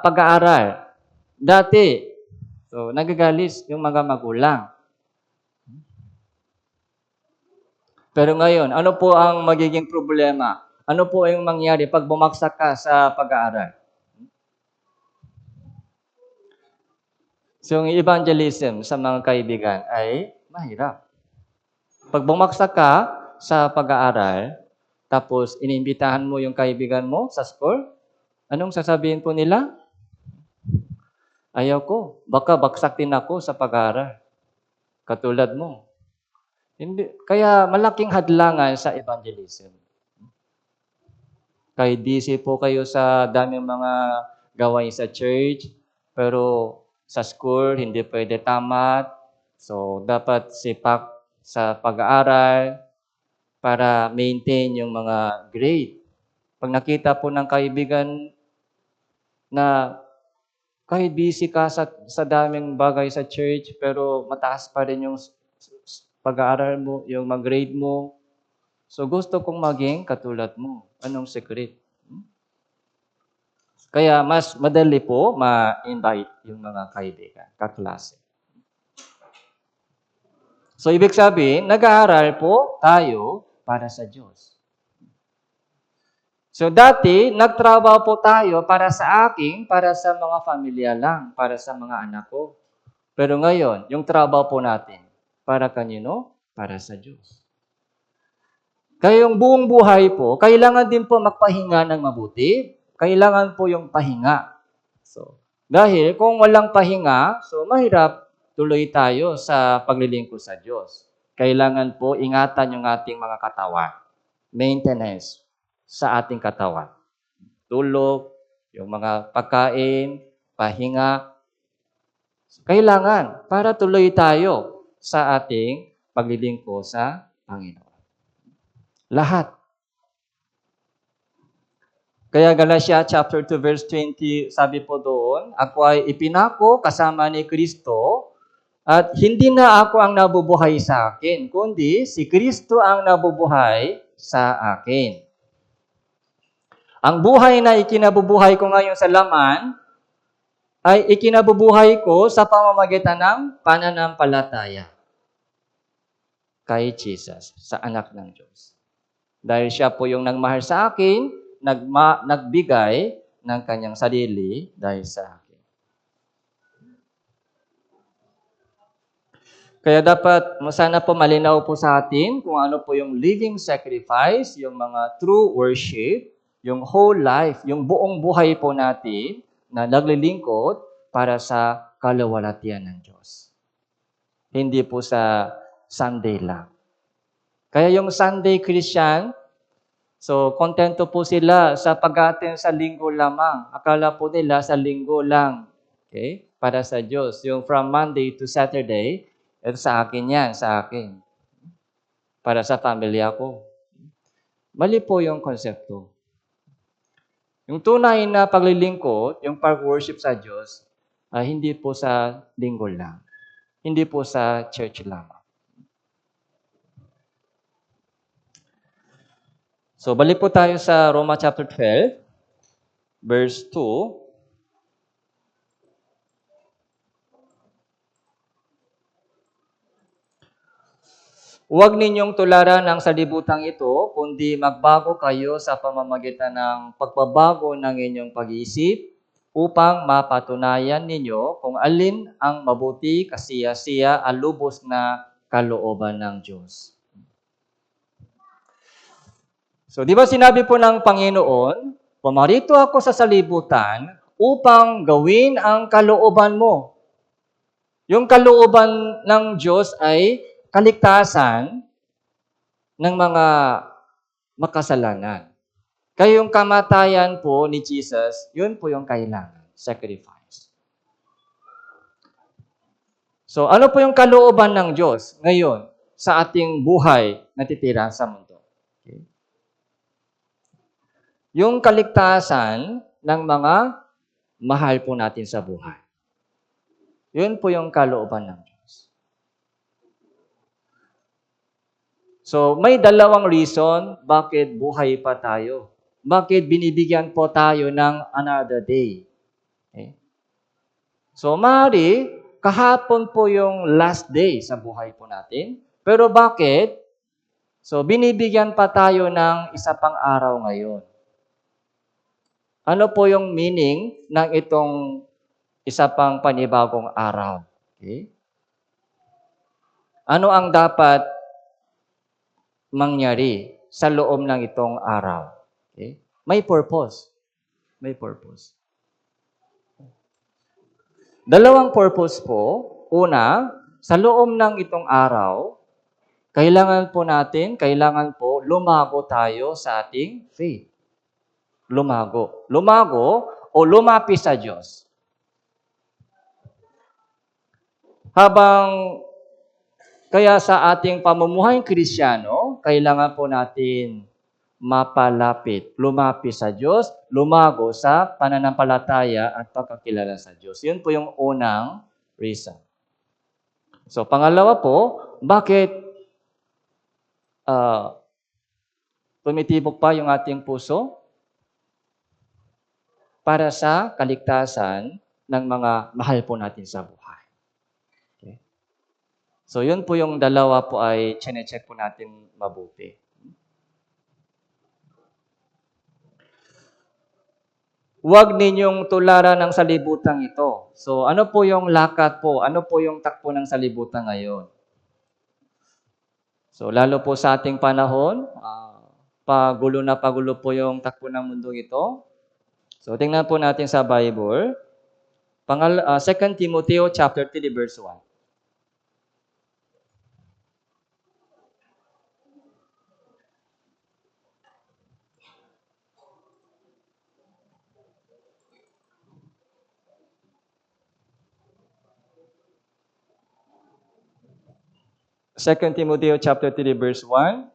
pag-aaral, dati, so nagagalis yung mga magulang. Pero ngayon, ano po ang magiging problema? Ano po yung mangyari pag bumagsak ka sa pag-aaral? So, yung evangelism sa mga kaibigan ay mahirap. Pag bumagsak ka sa pag-aaral, tapos inimbitahan mo yung kaibigan mo sa school, anong sasabihin po nila? Ayaw ko. Baka baksak din ako sa pag-aaral. Katulad mo. Hindi, kaya malaking hadlangan sa evangelism. Kahit busy po kayo sa daming mga gawain sa church, pero sa school, hindi pwede tamat. So, dapat sipak sa pag-aaral para maintain yung mga grade. Pag nakita po ng kaibigan na kahit busy ka sa daming bagay sa church, pero mataas pa rin yung pag-aaral mo, yung mag-grade mo. So, gusto kong maging katulad mo. Anong secret? Kaya mas madali po ma-invite yung mga kaibigan, kaklase. So, ibig sabihin, nag-aaral po tayo para sa Diyos. So, dati, nagtrabaho po tayo para sa mga pamilya lang, para sa mga anak ko. Pero ngayon, yung trabaho po natin, para kanino? Para sa Diyos. Kaya yung buong buhay po, kailangan din po magpahinga ng mabuti. Kailangan po yung pahinga. So, dahil kung walang pahinga, so mahirap tuloy tayo sa paglilingkod sa Diyos. Kailangan po ingatan yung ating mga katawan. Maintenance sa ating katawan. Tulog, yung mga pagkain, pahinga. Kailangan para tuloy tayo sa ating paglilingkod sa Panginoon. Lahat. Kaya Galatia chapter 2 verse 20, sabi po doon, ako ay ipinako kasama ni Kristo at hindi na ako ang nabubuhay sa akin, kundi si Kristo ang nabubuhay sa akin. Ang buhay na ikinabubuhay ko ngayon sa laman ay ikinabubuhay ko sa pamamagitan ng pananampalataya kay Jesus, sa anak ng Diyos. Dahil siya po yung nagmahal sa akin, nagbigay ng kanyang sarili dahil sa akin. Kaya dapat, sana po malinaw po sa atin kung ano po yung living sacrifice, yung mga true worship, yung whole life, yung buong buhay po natin na naglilingkod para sa kaluwalhatian ng Diyos. Hindi po sa Sunday lang. Kaya yung Sunday Christian, so kontento po sila sa pag-attend sa linggo lamang. Akala po nila sa linggo lang. Okay? Para sa Diyos. Yung from Monday to Saturday, ito sa akin yan, sa akin. Para sa pamilya ko. Mali po yung konsepto. Yung tunay na paglilingkod, yung pag-worship sa Diyos, hindi po sa linggo lang. Hindi po sa church lamang. So, balik po tayo sa Roma chapter 12, verse 2. Huwag ninyong tularan ang salibutang ito, kundi magbago kayo sa pamamagitan ng pagbabago ng inyong pag-iisip upang mapatunayan ninyo kung alin ang mabuti, kasiya-siya, alubos na kalooban ng Diyos. So, di ba sinabi po ng Panginoon, pumarito ako sa salibutan upang gawin ang kalooban mo. Yung kalooban ng Diyos ay kaligtasan ng mga makasalanan. Kaya yung kamatayan po ni Jesus, yun po yung kailangan, sacrifice. So, ano po yung kalooban ng Diyos ngayon sa ating buhay na titira sa mundo? Okay. Yung kaligtasan ng mga mahal po natin sa buhay. Yun po yung kalooban ng Diyos. So, may dalawang reason bakit buhay pa tayo. Bakit binibigyan po tayo ng another day. Okay? So, maaari, kahapon po yung last day sa buhay po natin. Pero bakit? So, binibigyan pa tayo ng isa pang araw ngayon. Ano po yung meaning ng itong isa pang panibagong araw? Okay? Ano ang dapat mangyari sa loob ng itong araw? Okay? May purpose. May purpose. Dalawang purpose po. Una, sa loob ng itong araw, kailangan po lumago tayo sa ating faith. Lumago. Lumago o lumapis sa Diyos. Kaya sa ating pamumuhay Kristiyano, kailangan po natin mapalapit, lumapis sa Diyos, lumago sa pananampalataya at pagkakilala sa Diyos. Yun po yung unang reason. So, pangalawa po, bakit tumitibok pa yung ating puso? Para sa kaligtasan ng mga mahal po natin sa buhay. Okay? So, yun po yung dalawa po ay chine-check po natin mabuti. Huwag ninyong tularan ng salibutang ito. So, ano po yung lakat po? Ano po yung takbo ng salibutan ngayon? So, lalo po sa ating panahon, pagulo na pagulo po yung takbo ng mundong ito. So, tingnan po natin sa Bible. 2 Timoteo chapter 3, verse 1. 2 Timoteo chapter 3, verse 1.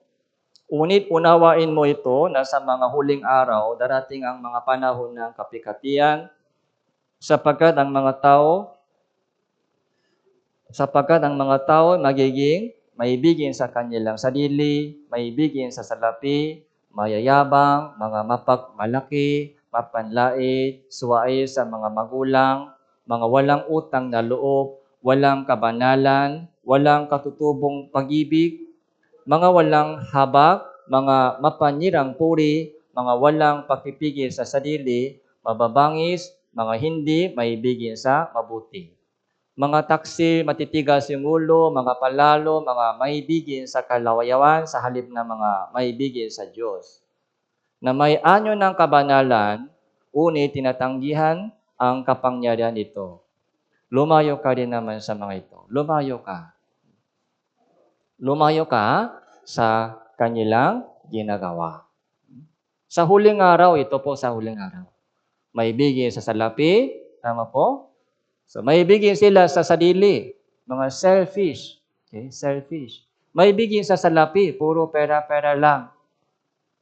Ngunit unawain mo ito na sa mga huling araw, darating ang mga panahon ng kapikatian, sapagkat ang mga tao magiging maibigin sa kanilang sarili, maibigin sa salapi, mayayabang, mga mapagmalaki, mapanlait, suway sa mga magulang, mga walang utang na loob, walang kabanalan, walang katutubong pag-ibig, mga walang habag, mga mapanirang puri, mga walang pagpipigil sa sarili, mababangis, mga hindi maibigin sa mabuti. Mga taksi, matitigas yung ulo, mga palalo, mga maibigin sa kalawayawan sa halip na mga maibigin sa Diyos. Na may anyo ng kabanalan, unit tinatanggihan ang kapangyarihan ito. Lumayo ka rin naman sa mga ito. Lumayo ka. Lumayo ka sa kanilang ginagawa. Sa huling araw, ito po sa huling araw. Maibigin sa salapi, tama po? So, maibigin sila sa sarili, mga selfish. Okay, selfish. Maibigin sa salapi, puro pera-pera lang.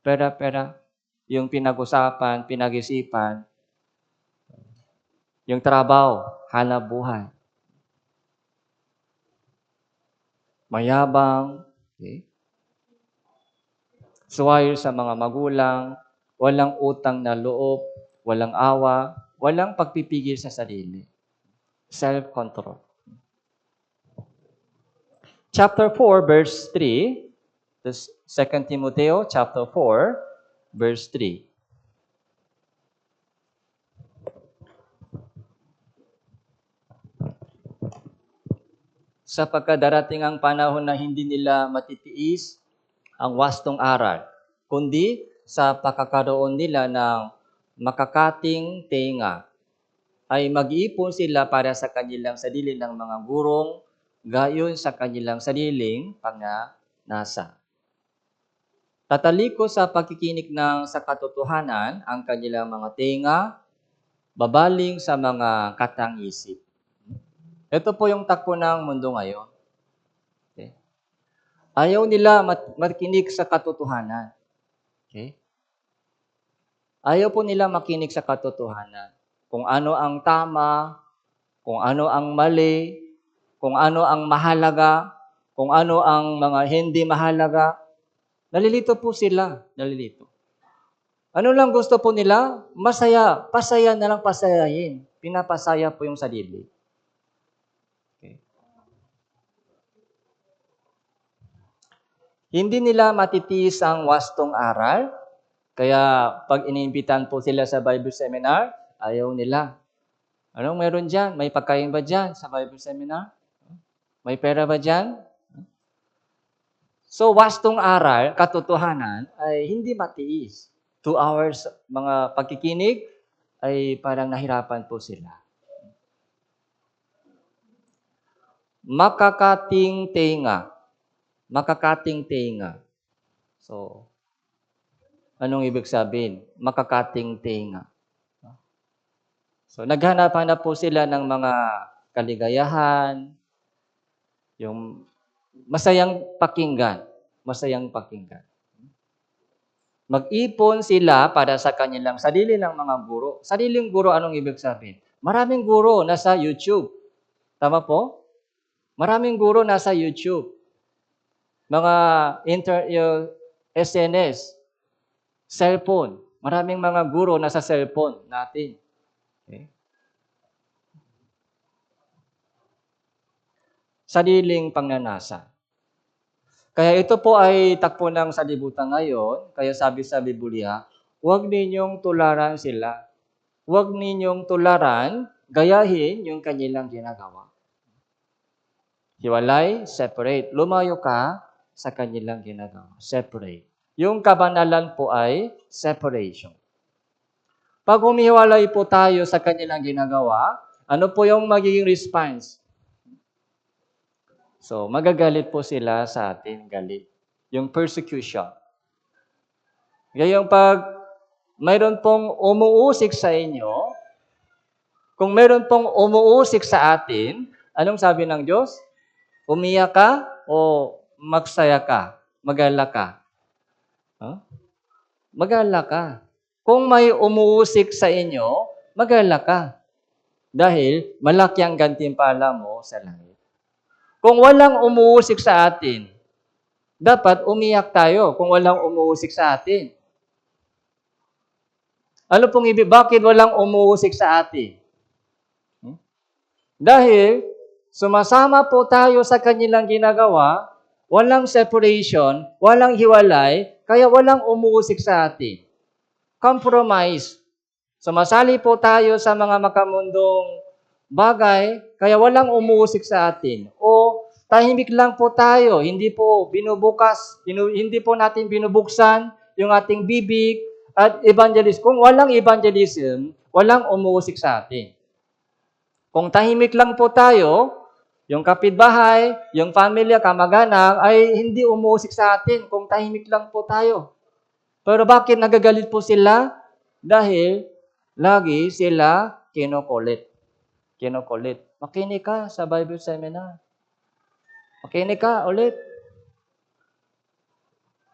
Pera-pera. Yung pinag-usapan, pinag-isipan, yung trabaho, hanap buhay. Mayabang, okay? Suwayo sa mga magulang, walang utang na loob, walang awa, walang pagpipigil sa sarili. Self-control. Chapter 4, verse 3, 2 Timoteo chapter 4, verse 3. Sapagkat darating ang panahon na hindi nila matitiis ang wastong aral, kundi sa pagkakaroon nila ng makakating tenga, ay mag-iipon sila para sa kanilang sarili ng mga gurong, gayon sa kanilang sariling pagnanasa. Tataliko sa pagkikinig sa katotohanan ang kanilang mga tenga, babaling sa mga katang-isip. Ito po yung takbo ng mundo ngayon. Okay? Ayaw nila makinig sa katotohanan. Okay? Ayaw po nila makinig sa katotohanan. Kung ano ang tama, kung ano ang mali, kung ano ang mahalaga, kung ano ang mga hindi mahalaga. Nalilito po sila. Nalilito. Ano lang gusto po nila? Masaya. Pasaya na lang pasayahin. Pinapasaya po yung sarili. Okay. Hindi nila matitiis ang wastong aral. Kaya pag iniimbitan po sila sa Bible seminar, ayaw nila. Anong meron dyan? May pagkain ba dyan sa Bible seminar? May pera ba dyan? So, wastong aral, katotohanan, ay hindi matiis. 2 hours mga pagkikinig, ay parang nahirapan po sila. Makakating tenga. Makakating tenga. So, anong ibig sabihin? Makakating tenga. So, naghanap-hanap po sila ng mga kaligayahan, yung masayang pakinggan. Masayang pakinggan. Mag-ipon sila para sa kanilang sarili ng mga guro. Sariling guro, anong ibig sabihin? Maraming guro nasa YouTube. Tama po? Maraming guro nasa YouTube. Mga SNS, cellphone. Maraming mga guro nasa cellphone natin. Okay? Sariling pangnanasa. Kaya ito po ay takpo ng salibutan ngayon. Kaya sabi sa Biblia, huwag ninyong tularan sila. Huwag ninyong tularan, gayahin yung kanilang ginagawa. Hiwalay, separate. Lumayo ka sa kanilang ginagawa. Separate. Yung kabanalan po ay separation. Pag humiwalay po tayo sa kanilang ginagawa, ano po yung magiging response? So, magagalit po sila sa atin, galit. Yung persecution. Ngayong pag mayroon pong umuusik sa inyo, kung mayroon pong umuusik sa atin, anong sabi ng Diyos? Umiyak ka o magsaya ka? Magalak ka? Huh? Mag-alala ka. Kung may umuusik sa inyo, mag-alala ka. Dahil malaki ang gantimpala mo sa langit. Kung walang umuusik sa atin, dapat umiyak tayo kung walang umuusik sa atin. Ano pong ibig? Bakit walang umuusik sa atin? Dahil sumasama po tayo sa kanilang ginagawa, walang separation, walang hiwalay, kaya walang umuusik sa atin. Compromise. Sumasali po tayo sa mga makamundong bagay, kaya walang umuusik sa atin. O tahimik lang po tayo, hindi po hindi po natin binubuksan yung ating bibig at evangelism. Kung walang evangelism, walang umuusik sa atin. Kung tahimik lang po tayo, yung kapitbahay, yung pamilya, kamag-anak, ay hindi umuusik sa atin kung tahimik lang po tayo. Pero bakit nagagalit po sila? Dahil lagi sila kinukulit. Kinukulit. Makinig ka sa Bible seminar. Makinig ka ulit.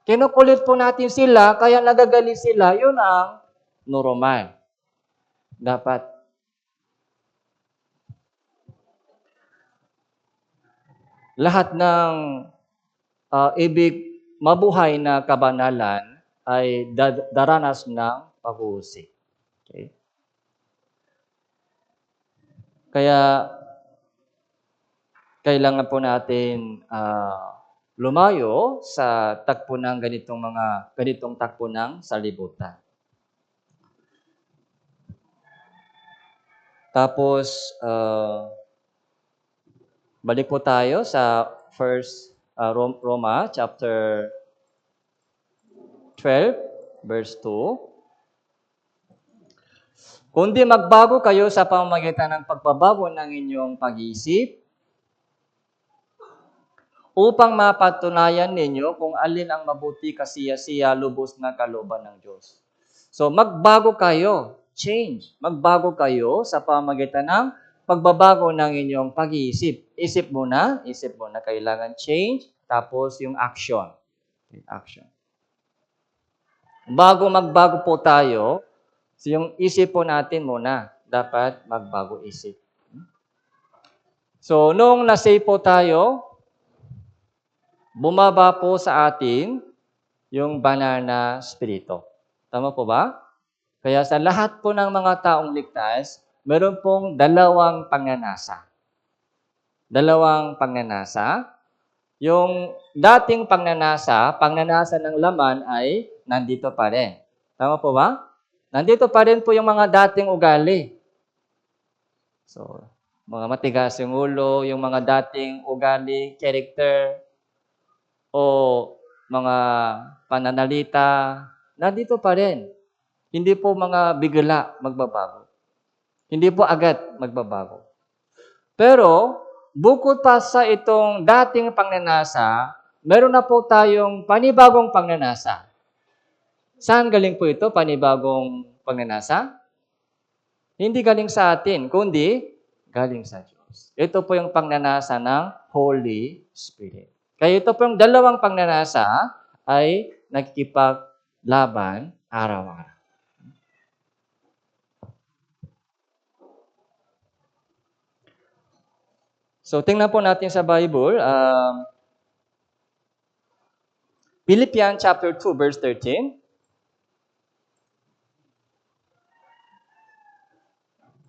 Kinukulit po natin sila, kaya nagagalit sila. Yun ang normal. Dapat. Lahat ng ibig mabuhay na kabanalan ay daranas ng pag-uusik. Okay? Kaya, kailangan po natin lumayo sa takbo ng ganitong takbo ng salibutan. Tapos, balik po tayo sa Roma chapter 12, verse 2. Kundi magbago kayo sa pamamagitan ng pagbabago ng inyong pag-iisip upang mapatunayan ninyo kung alin ang mabuti, kasiya-siya, lubos na kalooban ng Diyos. So, magbago kayo. Change. Magbago kayo sa pamamagitan ng pagbabago ng inyong pag-iisip. Isip muna, kailangan change, tapos yung action. Action. Bago magbago po tayo, so yung isip po natin muna, dapat magbago isip. So, nung na-save po tayo, bumaba po sa atin yung banal na spirito. Tama po ba? Kaya sa lahat po ng mga taong ligtas, meron pong dalawang pagnanasa. Dalawang pagnanasa. Yung dating pagnanasa ng laman ay nandito pa rin. Tama po ba? Nandito pa rin po yung mga dating ugali. So, mga matigas yung ulo, yung mga dating ugali, character, o mga pananalita, nandito pa rin. Hindi po mga bigla magbabago. Hindi po agad magbabago. Pero, bukod pa sa itong dating pagnanasa, meron na po tayong panibagong pagnanasa. Saan galing po ito, panibagong pagnanasa? Hindi galing sa atin, kundi galing sa Diyos. Ito po yung pagnanasa ng Holy Spirit. Kaya ito po yung dalawang pagnanasa ay nakikipaglaban araw-araw. So, tingnan po natin sa Bible. Philippians chapter 2, verse 13.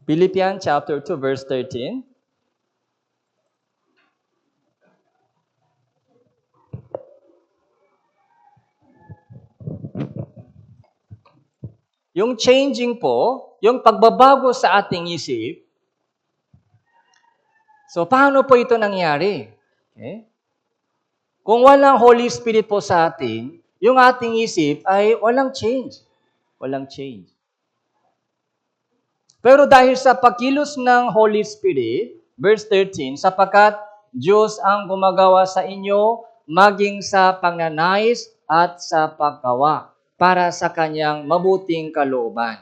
Philippians chapter 2, verse 13. Yung changing po, yung pagbabago sa ating isip, so, paano po ito nangyari? Okay? Kung walang Holy Spirit po sa atin, yung ating isip ay walang change. Walang change. Pero dahil sa pagkilos ng Holy Spirit, verse 13, sapagkat Diyos ang gumagawa sa inyo maging sa pagnanais at sa paggawa para sa kanyang mabuting kalooban.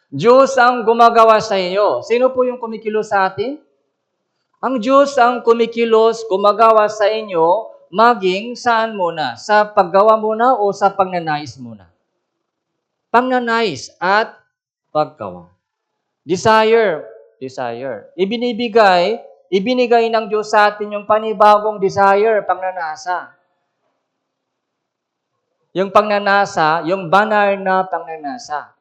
Diyos ang gumagawa sa inyo. Sino po yung kumikilos sa atin? Ang Diyos ang kumikilos, gumagawa sa inyo, maging saan muna? Sa paggawa muna o sa pagnanais muna? Pagnanais at paggawa. Desire. Ibinigay ng Diyos sa atin yung panibagong desire, pagnanasa. Yung pagnanasa, yung banal na pagnanasa.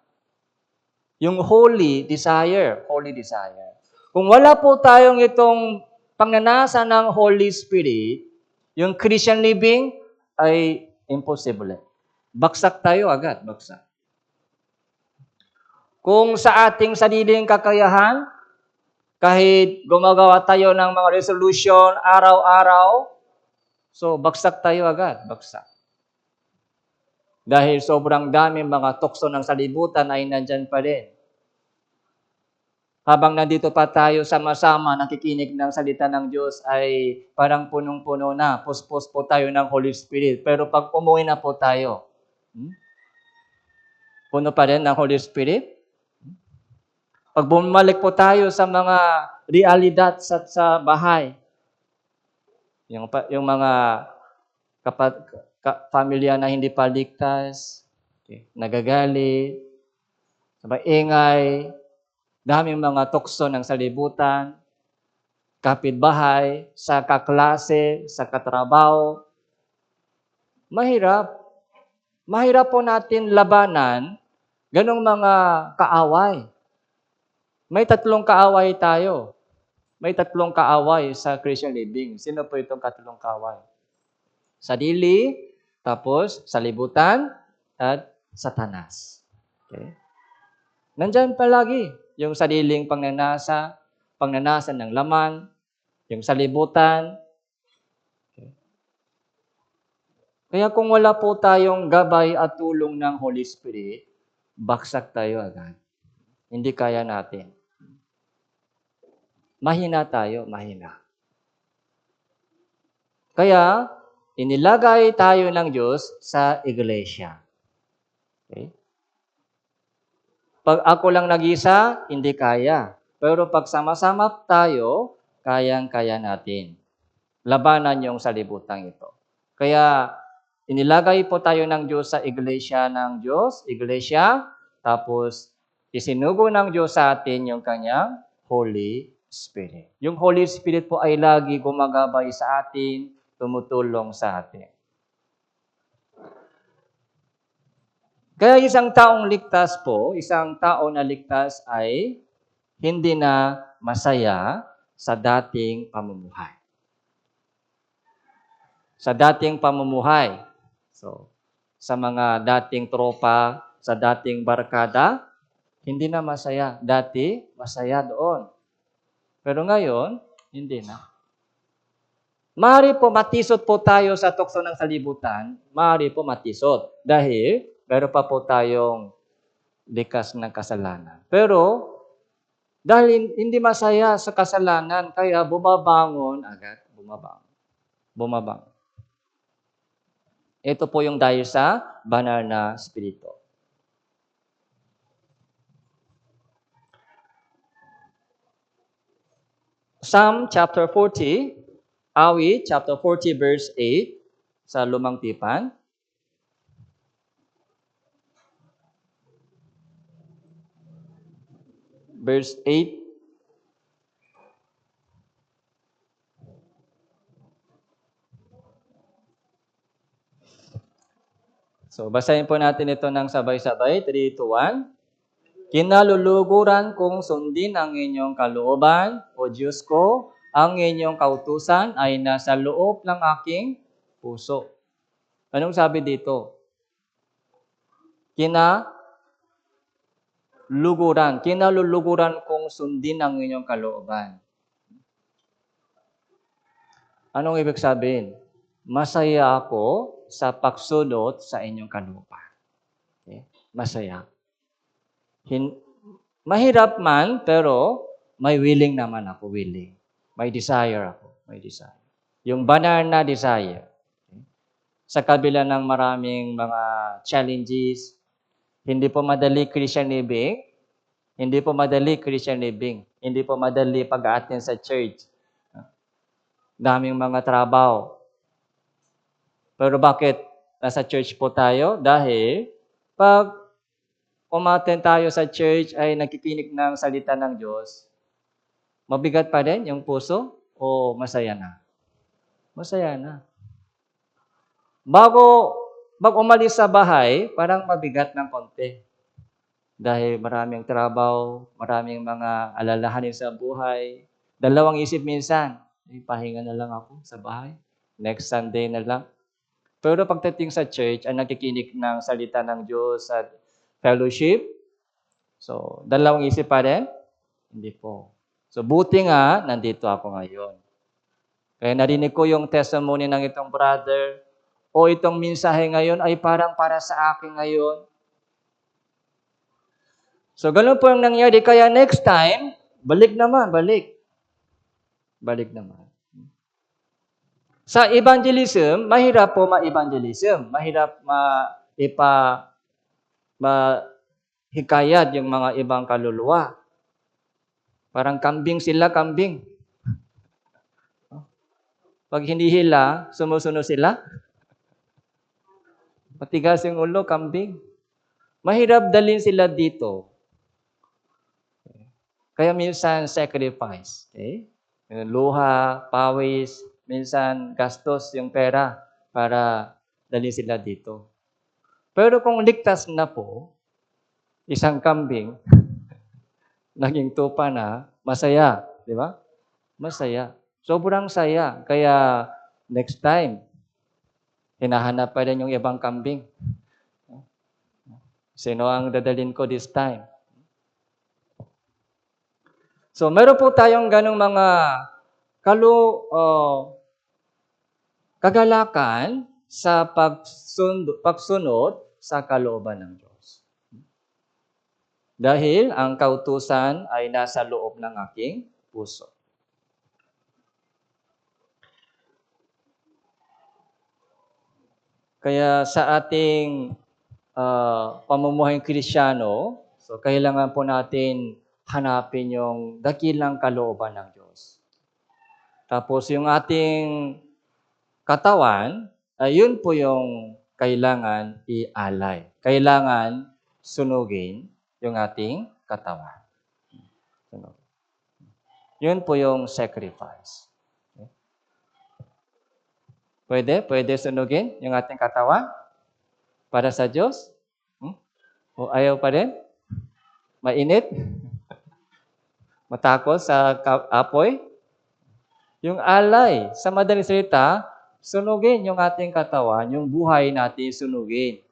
Yung holy desire. Kung wala po tayong itong pagnanasa ng Holy Spirit, yung Christian living ay impossible. Bagsak tayo agad, bagsak. Kung sa ating sariling kakayahan, kahit gumagawa tayo ng mga resolution araw-araw, so bagsak tayo agad, bagsak. Dahil sobrang daming mga tukso ng salibutan ay nandyan pa rin. Habang nandito pa tayo sama-sama, nakikinig ng salita ng Diyos, ay parang punong-puno na, puspos po tayo ng Holy Spirit. Pero pag umuwi na po tayo, puno pa rin ng Holy Spirit? Pag bumalik po tayo sa mga realidad sa bahay, yung mga pamilya na hindi pa ligtas, nagagalit, ingay, daming mga tukso ng salibutan, kapitbahay, sa kaklase, sa katrabaho. Mahirap. Mahirap po natin labanan ganong mga kaaway. May 3 kaaway tayo. May 3 kaaway sa Christian living. Sino po itong 3 kaaway? Sarili, tapos salibutan, at Satanas. Okay? Nandyan palagi yung sariling pagnanasa ng laman, yung salibutan. Okay? Kaya kung wala po tayong gabay at tulong ng Holy Spirit, baksak tayo agad. Hindi kaya natin. Mahina tayo, mahina. Kaya, inilagay tayo ng Diyos sa iglesia. Okay? Pag ako lang nag-isa, hindi kaya. Pero pag sama-sama tayo, kayang-kaya natin. Labanan yung salibutang ito. Kaya, inilagay po tayo ng Diyos sa iglesia ng Diyos, tapos isinugo ng Diyos sa atin yung kanyang Holy Spirit. Yung Holy Spirit po ay lagi gumagabay sa atin, tumutulong sa atin. Kaya isang taong ligtas po, isang tao na ligtas ay hindi na masaya sa dating pamumuhay. Sa dating pamumuhay. So, sa mga dating tropa, sa dating barkada, hindi na masaya. Dati, masaya doon. Pero ngayon, hindi na. Maaari po matisod po tayo sa tukso ng salibutan, maaari po matisod. Dahil, meron pa po tayong likas ng kasalanan. Pero, dahil hindi masaya sa kasalanan, kaya bumabangon agad. Bumabangon. Ito po yung dahil sa banal na spirito. Psalm chapter 40, Awit chapter 40 verse 8 sa Lumang Tipan. Verse 8. So, basahin po natin ito ng sabay-sabay. 3, 2, 1. Kinaluluguran kong sundin ang inyong kalooban, O Diyos ko, ang inyong kautusan ay nasa loob ng aking puso. Anong sabi dito? Kinaluluguran kong sundin ang inyong kalooban. Anong ibig sabihin? Masaya ako sa pagsunod sa inyong kalooban. Okay? Masaya. Mahirap man, pero may willing naman ako, willing. May desire ako, may desire. Yung banal na desire. Okay? Sa kabila ng maraming mga challenges, hindi po madali Christian living, hindi po madali pag-attend sa church. Daming mga trabaho. Pero bakit nasa church po tayo? Dahil pag umaten tayo sa church ay nakikinig ng salita ng Diyos, mabigat pa rin yung puso o masaya na? Masaya na. Bago umalis sa bahay, parang mabigat ng konti. Dahil maraming trabaho, maraming mga alalahanin sa buhay. Dalawang isip minsan, pahinga na lang ako sa bahay. Next Sunday na lang. Pero pagdating sa church, ang nakikinig ng salita ng Diyos at fellowship, so dalawang isip pa rin? Hindi po. So buti nga, nandito ako ngayon. Kaya narinig ko yung testimony ng itong brother, o itong mensahe ngayon ay parang para sa akin ngayon. So, ganun po yung nangyari. Kaya next time, balik naman. Balik naman. Sa evangelism, mahirap po ma-evangelism. Mahirap mahikayat yung mga ibang kaluluwa. Parang kambing sila, kambing. Pag hindi hila, sumusunod sila. Matigas yung ulo, kambing. Mahirap dalhin sila dito. Kaya minsan sacrifice. Okay? Luha, pawis, minsan gastos yung pera para dalhin sila dito. Pero kung ligtas na po, isang kambing, naging tupa na, masaya. Di ba? Masaya. Sobrang saya. Kaya next time, hinahanap pa rin yung ibang kambing. Sino ang dadalhin ko this time? So, meron po tayong ganong mga kagalakan sa pagsunod sa kalooban ng Diyos. Dahil ang kautusan ay nasa loob ng aking puso. Kaya sa ating pamumuhay Kristiyano, so kailangan po natin hanapin yung dakilang kalooban ng Diyos. Tapos yung ating katawan, yun po yung kailangan ialay. Kailangan sunugin yung ating katawan. Yun po yung sacrifice. Pwede sunugin yung ating katawan para sa Diyos? O ayaw pa rin? Mainit? Matakot sa apoy? Yung alay, sa madaling salita, sunugin yung ating katawan, yung buhay natin sunugin.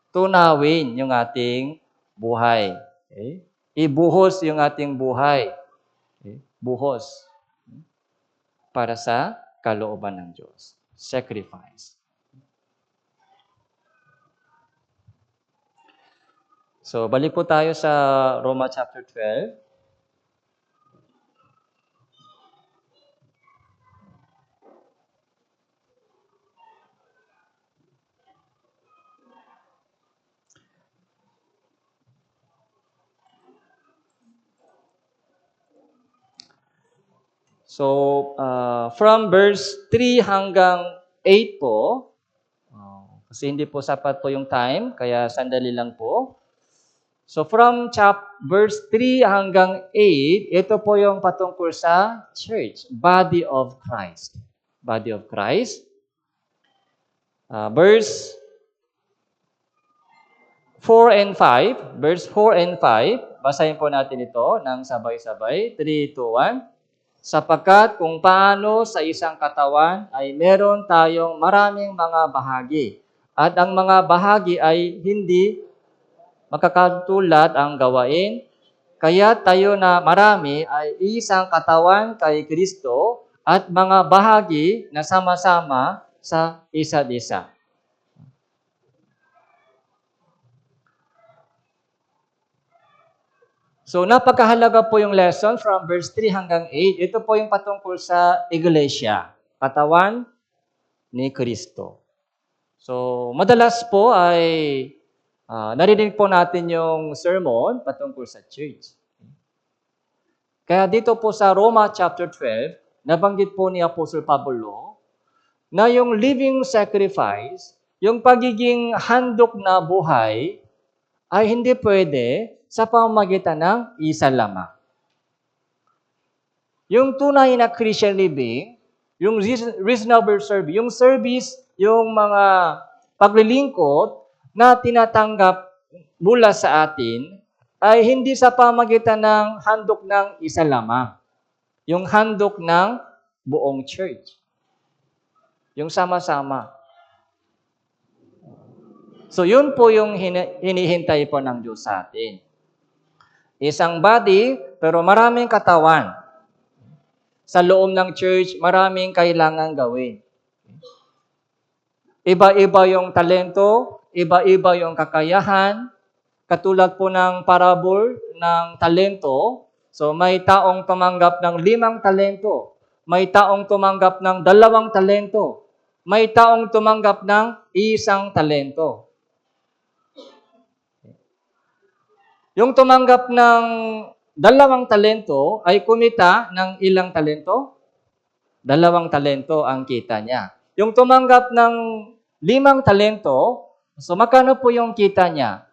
Tunawin yung ating buhay. Okay? Ibuhos yung ating buhay. Okay? Buhos. Para sa kalooban ng Diyos. Sacrifice. So, balik po tayo sa Roma chapter 12. So, from verse 3 hanggang 8 po, kasi hindi po sapat po yung time, kaya sandali lang po. So, from verse 3 hanggang 8, ito po yung patungkol sa church, body of Christ. Body of Christ. Verse 4 and 5, basahin po natin ito ng sabay-sabay. 3, 2, 1. Sapagkat kung paano sa isang katawan ay meron tayong maraming mga bahagi. At ang mga bahagi ay hindi makakatulad ang gawain. Kaya tayo na marami ay isang katawan kay Kristo at mga bahagi na sama-sama sa isa't isa. So, napakahalaga po yung lesson from verse 3 hanggang 8. Ito po yung patungkol sa iglesia, katawan ni Kristo. So, madalas po ay narinig po natin yung sermon patungkol sa church. Kaya dito po sa Roma chapter 12, nabanggit po ni Apostle Pablo na yung living sacrifice, yung pagiging handog na buhay, ay hindi pwede sa pamamagitan ng isa lamang. Yung tunay na Christian living, yung reasonable service, yung mga paglilingkod na tinatanggap mula sa atin, ay hindi sa pamagitan ng handog ng isa lamang. Yung handog ng buong church. Yung sama-sama. So yun po yung hinihintay po ng Diyos sa atin. Isang body, pero maraming katawan. Sa loob ng church, maraming kailangan gawin. Iba-iba yung talento, iba-iba yung kakayahan. Katulad po ng parable ng talento, so may taong tumanggap ng 5 talento. May taong tumanggap ng 2 talento. May taong tumanggap ng 1 talento. Yung tumanggap ng 2 talento ay kumita ng ilang talento? 2 talento ang kita niya. Yung tumanggap ng 5 talento, so magkano po yung kita niya?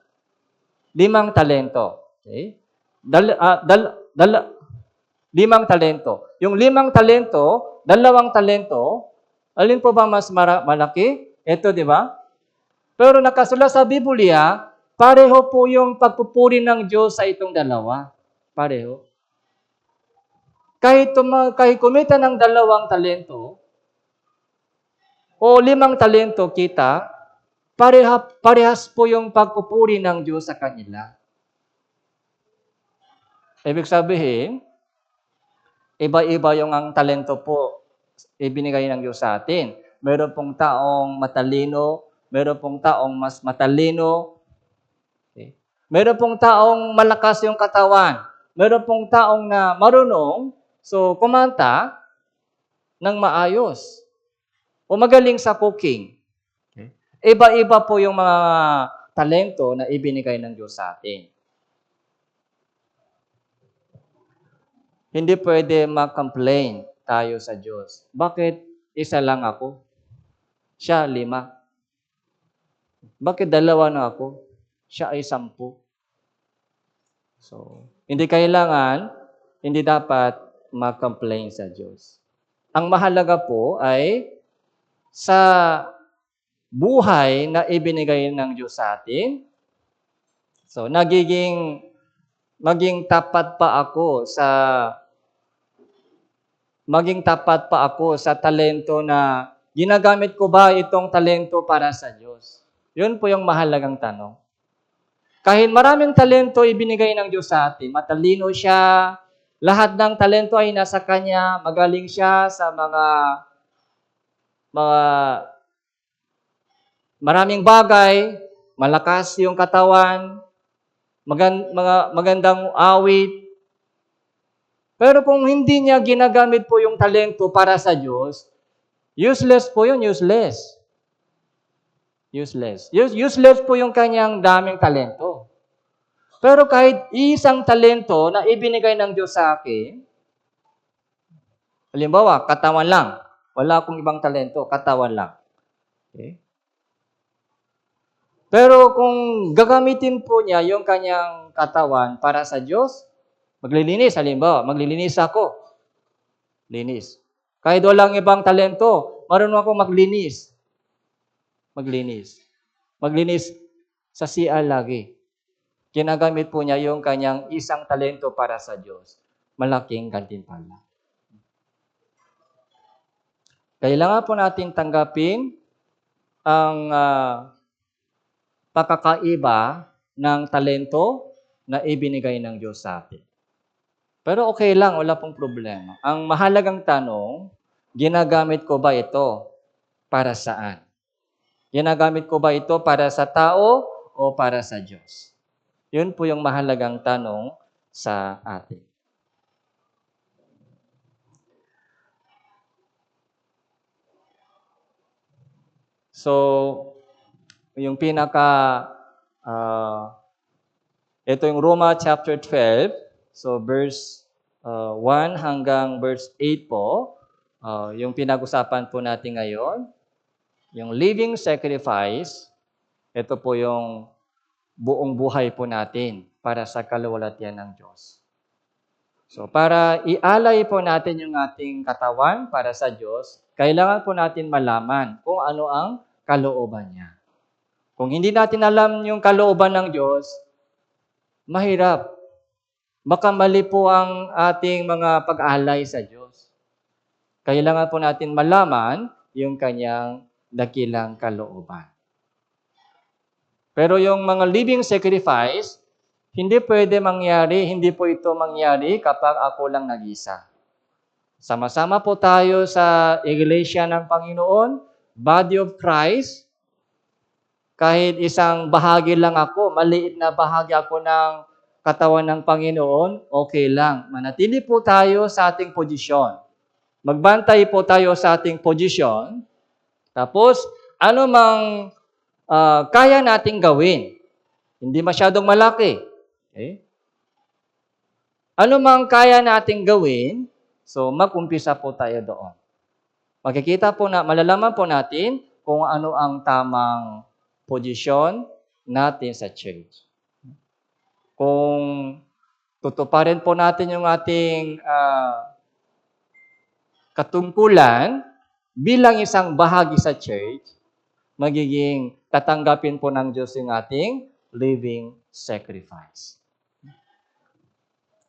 5 talento. Okay? 5 talento. Yung 5 talento, 2 talento, alin po ba mas malaki? Ito, di ba? Pero nakasulat sa Biblia, pareho po yung pagpupuri ng Diyos sa itong dalawa. Pareho. Kahit kumita ng 2 talento o 5 talento kita, parehas po yung pagpupuri ng Diyos sa kanila. Ibig sabihin, iba-iba yung ang talento po ibinigay ng Diyos sa atin. Meron pong taong matalino, meron pong taong mas matalino, okay? Meron pong taong malakas yung katawan, meron pong taong na marunong, so kumanta ng maayos, o magaling sa cooking. Okay? Iba-iba po yung mga talento na ibinigay ng Diyos sa atin. Hindi pwede mag-complain tayo sa Diyos. Bakit isa lang ako? Siya 5. Bakit 2 na ako? Siya ay 10. So, hindi dapat mag-complain sa Diyos. Ang mahalaga po ay sa buhay na ibinigay ng Diyos sa atin. So, maging tapat pa ako sa talento na ginagamit ko ba itong talento para sa Diyos? Yun po yung mahalagang tanong. Kahit maraming talento ibinigay ng Diyos sa atin, matalino siya, lahat ng talento ay nasa Kanya, magaling siya sa mga maraming bagay, malakas yung katawan, magandang awit. Pero kung hindi niya ginagamit po yung talento para sa Diyos, useless po yun, useless. Useless po yung kanyang daming talento. Pero kahit isang talento na ibinigay ng Diyos sa akin, halimbawa, katawan lang. Wala akong ibang talento, katawan lang. Okay? Pero kung gagamitin po niya yung kanyang katawan para sa Diyos, maglilinis, halimbawa, maglilinis ako. Linis. Kahit walang ibang talento, marunong ako maglinis. Maglinis sa CR lagi. Ginagamit po niya yung kanyang isang talento para sa Diyos. Malaking gantimpala. Kailangan po natin tanggapin ang pagkakaiba ng talento na ibinigay ng Diyos sa atin. Pero okay lang, wala pong problema. Ang mahalagang tanong, ginagamit ko ba ito para saan? Ginagamit ko ba ito para sa tao o para sa Diyos? Yun po yung mahalagang tanong sa atin. So, yung ito yung Roma chapter 12, so verse 1 hanggang verse 8 po. Yung pinag-usapan po natin ngayon, yung living sacrifice, ito po yung buong buhay po natin para sa kaluwalhatian ng Diyos. So para ialay po natin yung ating katawan para sa Diyos, kailangan po natin malaman kung ano ang kalooban niya. Kung hindi natin alam yung kalooban ng Diyos, mahirap. Baka mali po ang ating mga pag-alay sa Diyos. Kailangan po natin malaman yung kanyang dakilang kalooban. Pero yung mga living sacrifice, hindi po ito mangyari kapag ako lang nag-isa. Sama-sama po tayo sa Iglesia ng Panginoon, Body of Christ. Kahit isang bahagi lang ako, maliit na bahagi ako ng katawan ng Panginoon, okay lang. Manatili po tayo sa ating posisyon. Magbantay po tayo sa ating posisyon. Tapos, ano mang kaya nating gawin. Hindi masyadong malaki. Okay? Ano mang kaya nating gawin, so mag-umpisa po tayo doon. Malalaman po natin kung ano ang tamang posisyon natin sa church. Kung tutuparin po natin yung ating katungkulan bilang isang bahagi sa church, magiging tatanggapin po ng Diyos yung ating living sacrifice.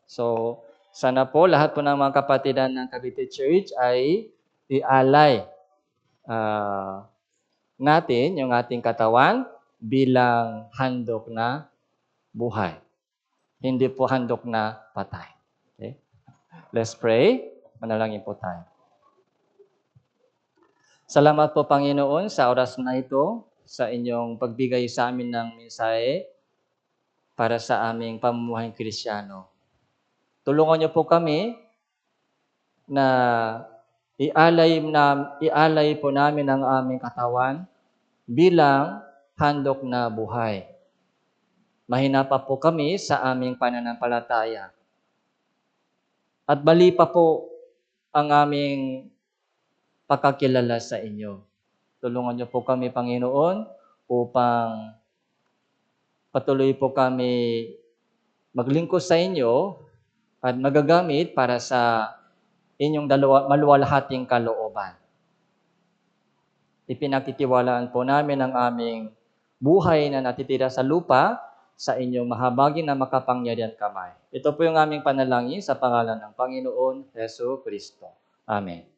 So, sana po lahat po ng mga kapatidan ng Cavite Church ay ialay natin yung ating katawan bilang handog na buhay. Hindi po handog na patay. Okay? Let's pray. Manalangin po tayo. Salamat po, Panginoon, sa oras na ito, sa inyong pagbigay sa amin ng mensahe para sa aming pamumuhay Kristiyano. Tulungan niyo po kami na ialay po namin ang aming katawan bilang handog na buhay. Mahina pa po kami sa aming pananampalataya. At mali pa po ang aming pagkakilala sa inyo. Tulungan niyo po kami, Panginoon, upang patuloy po kami maglingkod sa inyo at magagamit para sa inyong maluwalhating kalooban. Ipinagtitiwalaan po namin ang aming buhay na natitira sa lupa sa inyong mahabagin na makapangyarihan kamay. Ito po yung aming panalangin sa pangalan ng Panginoon Jesu Kristo. Amen.